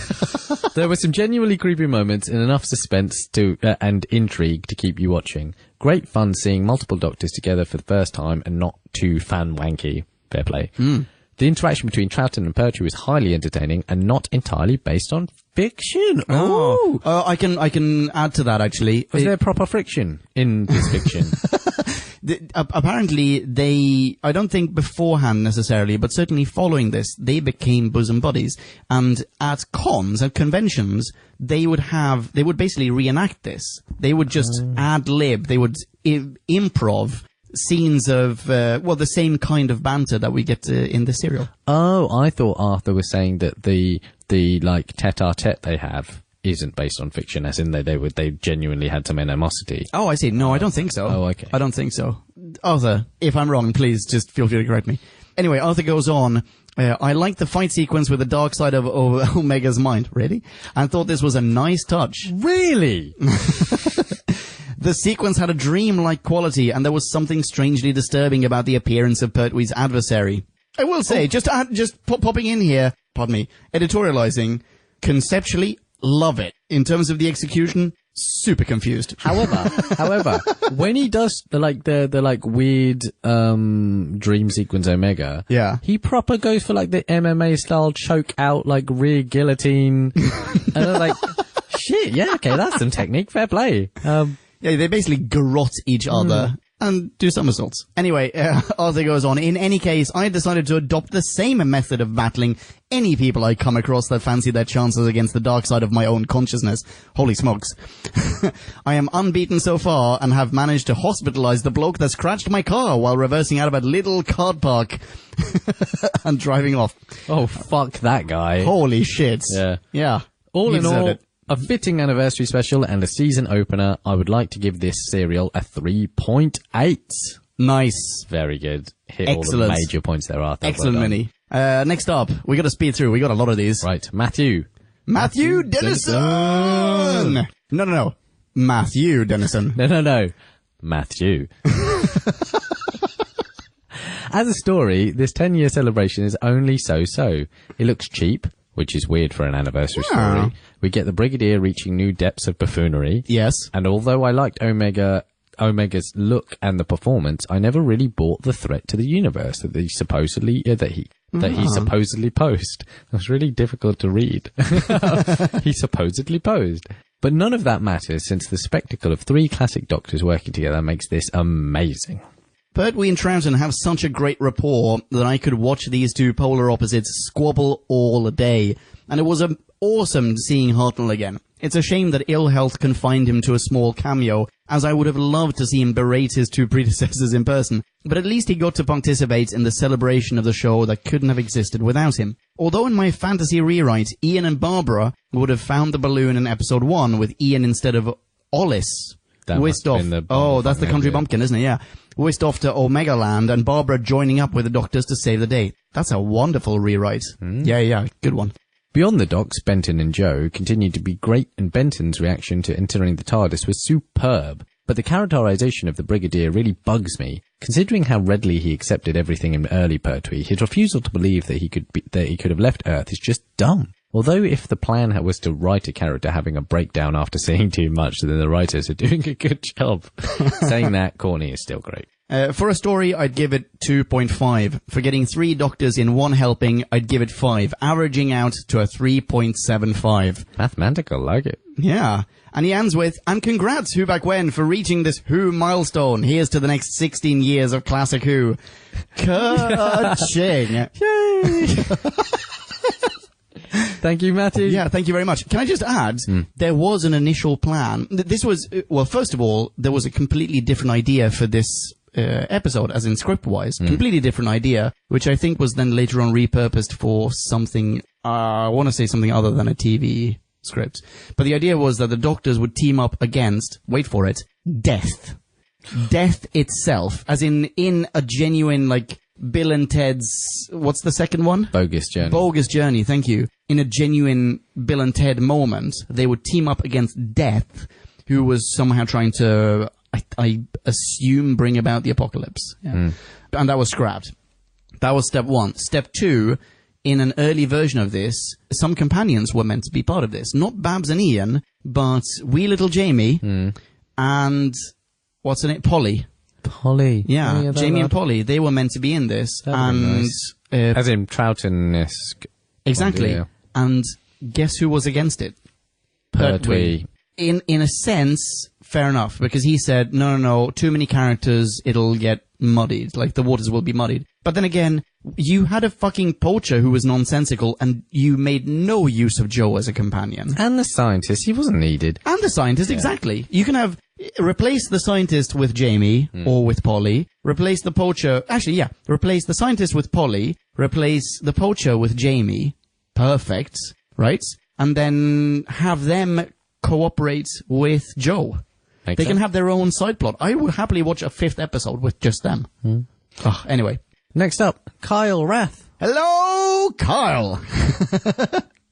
There were some genuinely creepy moments and enough suspense and intrigue to keep you watching. Great fun seeing multiple Doctors together for the first time and not too fan-wanky. Fair play. The interaction between Troughton and Pertwee was highly entertaining and not entirely based on fiction. Oh, I can add to that, actually. Was there proper friction in this fiction? Apparently, I don't think beforehand necessarily, but certainly following this, they became bosom buddies. And at cons and conventions, they would basically reenact this. They would just ad-lib, they would improv scenes of, the same kind of banter that we get in the serial. Oh, I thought Arthur was saying that the like tete-a-tete they have isn't based on fiction, as in they genuinely had some animosity. Oh, I see. No, I don't think so. Oh, okay. I don't think so. Arthur, if I'm wrong, please just feel free to correct me. Anyway, Arthur goes on. I liked the fight sequence with the dark side of Omega's mind. Really? I thought this was a nice touch. Really? The sequence had a dream-like quality, and there was something strangely disturbing about the appearance of Pertwee's adversary. I will say, just popping in here, pardon me, editorializing, conceptually, love it. In terms of the execution, super confused. However, when he does the weird dream sequence Omega, yeah, he proper goes for like the MMA style choke out like rear guillotine, and I'm like, shit, yeah, okay, that's some technique, fair play. Yeah, they basically garrote each other and do somersaults. Anyway, Arthur goes on. In any case, I decided to adopt the same method of battling any people I come across that fancy their chances against the dark side of my own consciousness. Holy smokes. I am unbeaten so far and have managed to hospitalize the bloke that scratched my car while reversing out of a little car park and driving off. Oh, fuck that guy. Holy shit. Yeah. All in all, a fitting anniversary special and a season opener. I would like to give this serial a 3.8. Nice. Very good. Hit Excellent. all the major points there, Arthur. Excellent mini. Next up, we got to speed through. We got a lot of these. Right, Matthew Dennison. No. Matthew Dennison. No. Matthew. As a story, this 10-year celebration is only so-so. It looks cheap, which is weird for an anniversary story. We get the Brigadier reaching new depths of buffoonery. Yes. And although I liked Omega's look and the performance, I never really bought the threat to the universe that he supposedly posed. It was really difficult to read. He supposedly posed. But none of that matters, since the spectacle of three classic Doctors working together makes this amazing. Pertwee and Troughton have such a great rapport that I could watch these two polar opposites squabble all day. And it was awesome seeing Hartnell again. It's a shame that ill health confined him to a small cameo, as I would have loved to see him berate his two predecessors in person, but at least he got to participate in the celebration of the show that couldn't have existed without him. Although in my fantasy rewrite, Ian and Barbara would have found the balloon in episode 1 with Ian instead of Ollis. That whisked must off. have been the Oh, that's the country yeah. bumpkin, isn't it? Yeah. Whisked off to Omega Land and Barbara joining up with the doctors to save the day. That's a wonderful rewrite. Yeah, good one. Beyond the docks, Benton and Joe continued to be great, and Benton's reaction to entering the TARDIS was superb. But the characterization of the Brigadier really bugs me. Considering how readily he accepted everything in early Pertwee, his refusal to believe that he could have left Earth is just dumb. Although if the plan was to write a character having a breakdown after seeing too much, then the writers are doing a good job. Saying that, corny is still great. For a story, I'd give it 2.5. For getting 3 doctors in one helping, I'd give it 5, averaging out to a 3.75. Mathematical, like it. Yeah. And he ends with, and congrats Who Back When for reaching this Who milestone. Here's to the next 16 years of classic Who. Ka-ching. Yay! Thank you, Matty. Yeah, thank you very much. Can I just add, there was an initial plan. This was, well, first of all, there was a completely different idea for this episode, as in script-wise. Completely different idea, which I think was then later on repurposed for something, I want to say something other than a TV script. But the idea was that the doctors would team up against, wait for it, death. Death itself, as in a genuine, like, Bill and Ted's, what's the second one? Bogus Journey. Bogus Journey, thank you. In a genuine Bill and Ted moment, they would team up against Death, who was somehow trying to, I assume, bring about the apocalypse. Yeah. And that was scrapped. That was step 1. Step 2, in an early version of this, some companions were meant to be part of this. Not Babs and Ian, but wee little Jamie and, what's her name? Polly. Polly. Yeah, Jamie and Polly, they were meant to be in this. Nice. As in Troughton-esque. Exactly. Idea. And guess who was against it? Pertwee. In a sense, fair enough, because he said, no, too many characters, it'll get muddied, like the waters will be muddied. But then again, you had a fucking poacher who was nonsensical, and you made no use of Joe as a companion. And the scientist, he wasn't needed. And the scientist, exactly. You can have, replace the scientist with Jamie, or with Polly, replace the poacher, replace the scientist with Polly, replace the poacher with Jamie, perfect, right? And then have them cooperate with Joe. They can have their own side plot. I would happily watch a 5th episode with just them. Anyway. Next up, Kyle Rath. Hello, Kyle!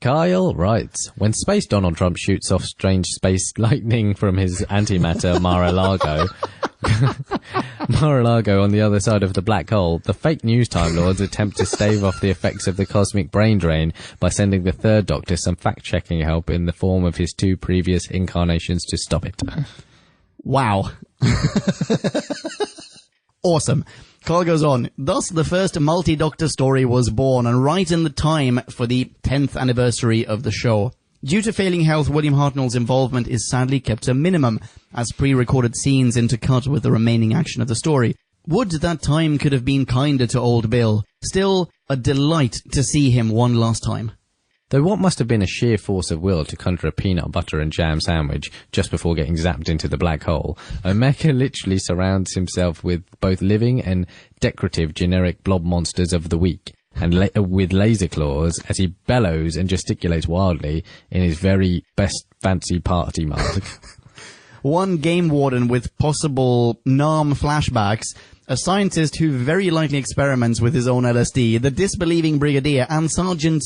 Kyle writes, when Space Donald Trump shoots off strange space lightning from his antimatter Mar-a-Lago, Mar-a-Lago on the other side of the black hole, the fake news Time Lords attempt to stave off the effects of the cosmic brain drain by sending the Third Doctor some fact-checking help in the form of his 2 previous incarnations to stop it. Wow. Awesome. Carl goes on, thus the first multi-doctor story was born, and right in the time for the 10th anniversary of the show. Due to failing health, William Hartnell's involvement is sadly kept to a minimum, as pre-recorded scenes intercut with the remaining action of the story. Would that time could have been kinder to old Bill. Still, a delight to see him one last time. Though what must have been a sheer force of will to conjure a peanut butter and jam sandwich just before getting zapped into the black hole, Omega literally surrounds himself with both living and decorative generic blob monsters of the week, and with laser claws as he bellows and gesticulates wildly in his very best fancy party mask. One game warden with possible NARM flashbacks, a scientist who very likely experiments with his own LSD, the disbelieving Brigadier, and Sergeant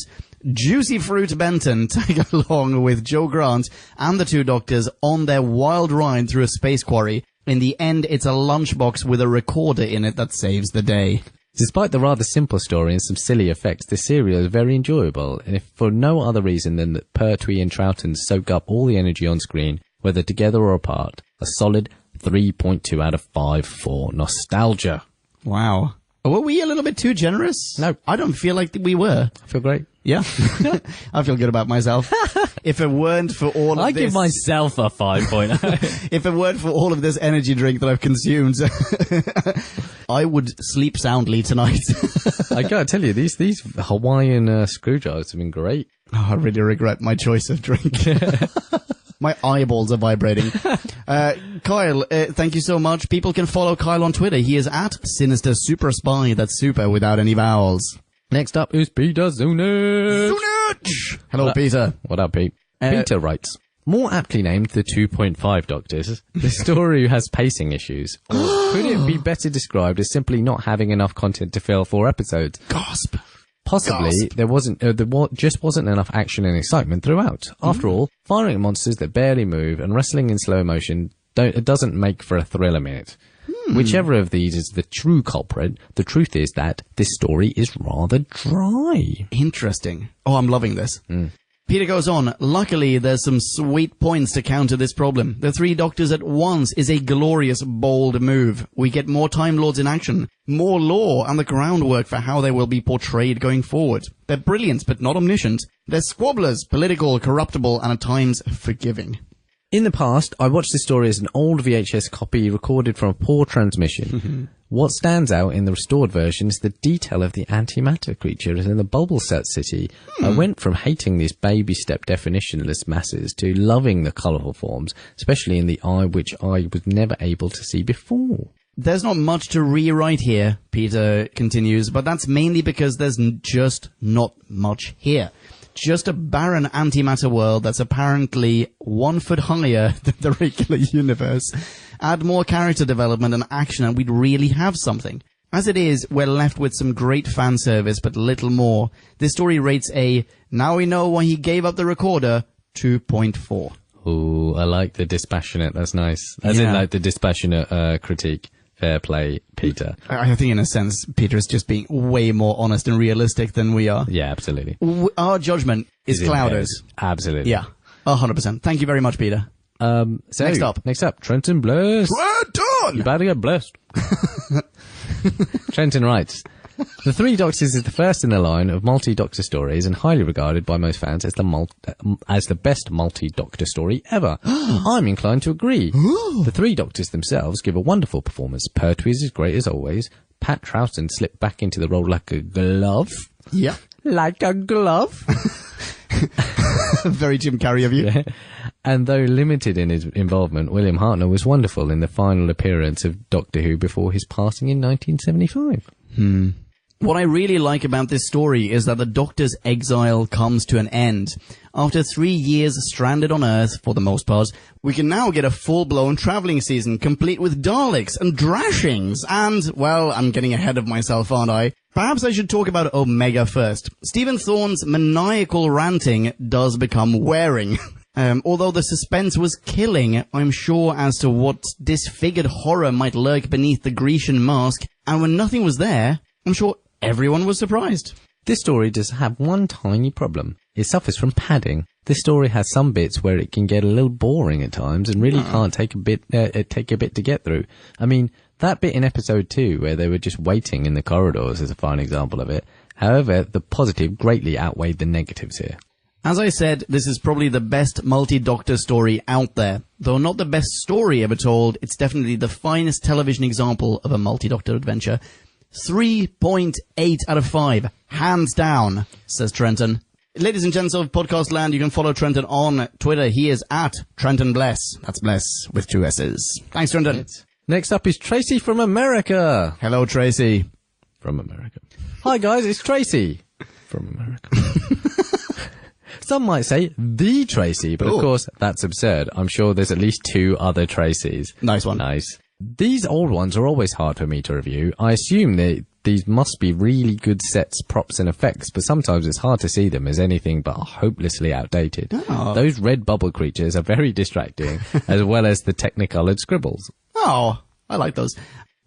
Juicy Fruit Benton tag along with Joe Grant and the 2 doctors on their wild ride through a space quarry. In the end, it's a lunchbox with a recorder in it that saves the day. Despite the rather simple story and some silly effects, the serial is very enjoyable, and if for no other reason than that Pertwee and Troughton soak up all the energy on screen, whether together or apart, a solid 3.2 out of 5 for nostalgia. Wow. Were we a little bit too generous? No. I don't feel like we were. I feel great. Yeah. I feel good about myself. If it weren't for all of this... I give myself a 5.0. If it weren't for all of this energy drink that I've consumed, I would sleep soundly tonight. I gotta tell you, these Hawaiian screwdrivers have been great. Oh, I really regret my choice of drink. My eyeballs are vibrating. Kyle, thank you so much. People can follow Kyle on Twitter. He is at Sinister Super Spy. That's super without any vowels. Next up is Peter Zunich. Hello, Peter. What up, Pete? Peter writes, more aptly named the 2.5 Doctors, the story has pacing issues. Or could it be better described as simply not having enough content to fill 4 episodes? Gasp. Possibly, there just wasn't enough action and excitement throughout. After all, firing at monsters that barely move and wrestling in slow motion doesn't make for a thrill a minute. Whichever of these is the true culprit, the truth is that this story is rather dry. Interesting. Oh, I'm loving this. Peter goes on, luckily there's some sweet points to counter this problem. The 3 Doctors at once is a glorious, bold move. We get more Time Lords in action, more lore, and the groundwork for how they will be portrayed going forward. They're brilliant, but not omniscient. They're squabblers, political, corruptible, and at times forgiving. In the past, I watched this story as an old VHS copy recorded from a poor transmission. What stands out in the restored version is the detail of the antimatter creatures in the Bubble Set City. I went from hating these baby step definitionless masses to loving the colourful forms, especially in the eye which I was never able to see before. There's not much to rewrite here, Peter continues, but that's mainly because there's just not much here. Just a barren antimatter world that's apparently 1 foot higher than the regular universe. Add more character development and action and we'd really have something. As it is, we're left with some great fan service, but little more. This story rates a, now we know why he gave up the recorder, 2.4. Ooh, I like the dispassionate, that's nice. As in like the dispassionate critique. Fair play, Peter. I think in a sense, Peter is just being way more honest and realistic than we are. Yeah, absolutely. Our judgment is clouded. Absolutely. Yeah, 100%. Thank you very much, Peter. So next up, Trenton Bliss. Trenton! You better get blessed. Trenton writes, The 3 Doctors is the first in a line of multi-Doctor stories and highly regarded by most fans as the best multi-Doctor story ever. I'm inclined to agree. The 3 Doctors themselves give a wonderful performance. Pertwee is great as always. Pat Troughton slipped back into the role like a glove. Yeah. Like a glove. Very Jim Carrey of you. Yeah. And though limited in his involvement, William Hartnell was wonderful in the final appearance of Doctor Who before his passing in 1975. What I really like about this story is that the Doctor's exile comes to an end. After 3 years stranded on Earth, for the most part, we can now get a full-blown travelling season, complete with Daleks and Drashings, and, well, I'm getting ahead of myself, aren't I? Perhaps I should talk about Omega first. Stephen Thorne's maniacal ranting does become wearing. Although the suspense was killing, I'm sure as to what disfigured horror might lurk beneath the Grecian mask, and when nothing was there, I'm sure everyone was surprised. This story does have one tiny problem. It suffers from padding. This story has some bits where it can get a little boring at times and really can't take a bit to get through. I mean, that bit in episode 2 where they were just waiting in the corridors is a fine example of it. However, the positive greatly outweighed the negatives here. As I said, this is probably the best multi-Doctor story out there. Though not the best story ever told, it's definitely the finest television example of a multi-Doctor adventure. 3.8 out of 5. Hands down, says Trenton. Ladies and gents of Podcast Land, you can follow Trenton on Twitter. He is at Trenton Bless. That's Bless with 2 S's. Thanks, Trenton. Next up is Tracy from America. Hello, Tracy. From America. Hi, guys, it's Tracy from America. Some might say the Tracy, but of course, that's absurd. I'm sure there's at least 2 other Tracys. Nice one. Nice. These old ones are always hard for me to review. I assume these must be really good sets, props and effects, but sometimes it's hard to see them as anything but hopelessly outdated. Oh. Those red bubble creatures are very distracting, as well as the technicolored scribbles. Oh, I like those.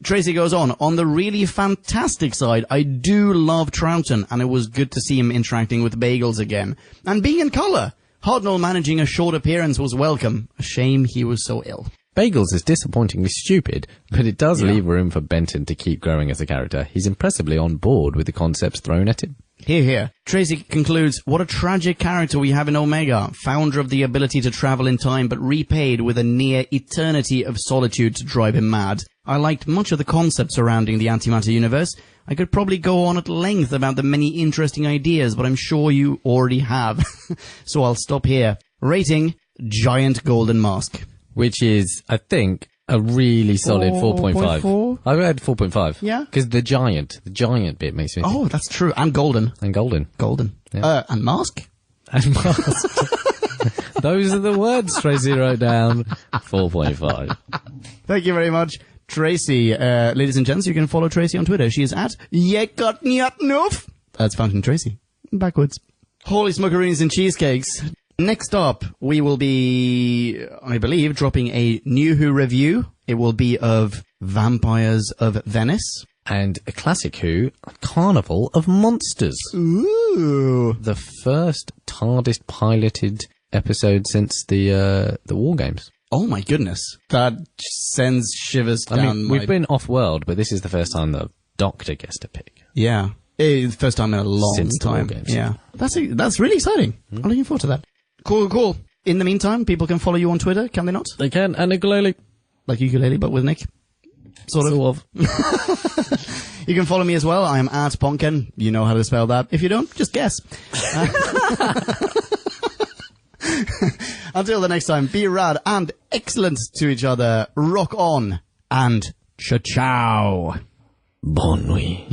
Tracy goes on the really fantastic side, I do love Troughton, and it was good to see him interacting with Bagels again. And being in colour. Hartnell managing a short appearance was welcome. A shame he was so ill. Bagels is disappointingly stupid, but it does leave room for Benton to keep growing as a character. He's impressively on board with the concepts thrown at him. Hear, hear. Tracy concludes, what a tragic character we have in Omega, founder of the ability to travel in time, but repaid with a near eternity of solitude to drive him mad. I liked much of the concept surrounding the antimatter universe. I could probably go on at length about the many interesting ideas, but I'm sure you already have. So I'll stop here. Rating, Giant Golden Mask. Which is, I think, a really solid 4.5. 4.4? I read 4.5. Yeah? Because the giant bit makes me... Oh, that's true. And golden. And golden. Golden. Yeah. And mask? And masked. Those are the words Tracy wrote down. 4.5. Thank you very much, Tracy. Ladies and gents, you can follow Tracy on Twitter. She is at Yekotnyatnuf. That's Fountain Tracy. Backwards. Holy smokeroonies and cheesecakes. Next up, we will be, I believe, dropping a new Who review. It will be of Vampires of Venice. And a classic Who, Carnival of Monsters. Ooh. The first TARDIS piloted episode since the War Games. Oh my goodness. That sends shivers down I mean, we've been off-world, but this is the first time the Doctor gets to pick. Yeah. It's the first time in a long Since the War time. Games. Yeah. That's really exciting. I'm looking forward to that. Cool. In the meantime, people can follow you on Twitter, can they not? They can, and ukulele. Like ukulele, but with Nick. Sort of. You can follow me as well. I am at Ponken. You know how to spell that. If you don't, just guess. Until the next time, be rad and excellent to each other. Rock on and ciao. Bonne nuit.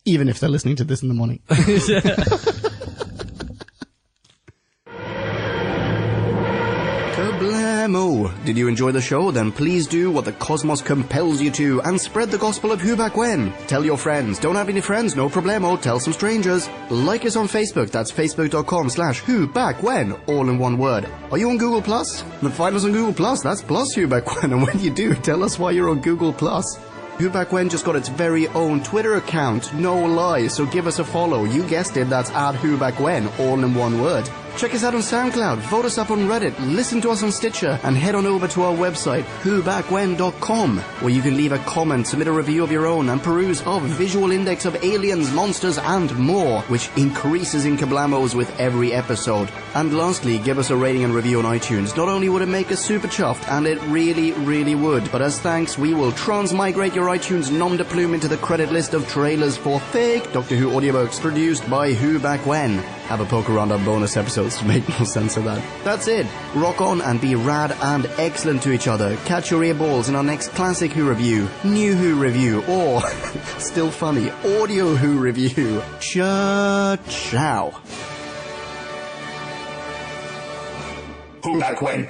Even if they're listening to this in the morning. Kablamo! Did you enjoy the show? Then please do what the cosmos compels you to and spread the gospel of Who Back When. Tell your friends. Don't have any friends? No problemo. Tell some strangers. Like us on Facebook. That's facebook.com/Who Back When. All in one word. Are you on Google Plus? Then find us on Google Plus. That's plus Who Back When. And when you do, tell us why you're on Google Plus. Who Back When just got its very own Twitter account, no lie, so give us a follow. You guessed it, that's at Who Back When, all in one word. Check us out on SoundCloud, vote us up on Reddit, listen to us on Stitcher, and head on over to our website, whobackwhen.com, where you can leave a comment, submit a review of your own, and peruse our visual index of aliens, monsters, and more, which increases in kablamos with every episode. And lastly, give us a rating and review on iTunes. Not only would it make us super chuffed, and it really, really would, but as thanks, we will transmigrate your iTunes nom de plume into the credit list of trailers for fake Doctor Who audiobooks produced by Who Back When. Have a poke around our bonus episodes to make more sense of that. That's it. Rock on and be rad and excellent to each other. Catch your earballs in our next classic Who review, new Who review, or, still funny, audio Who review. Ciao. Who Back When?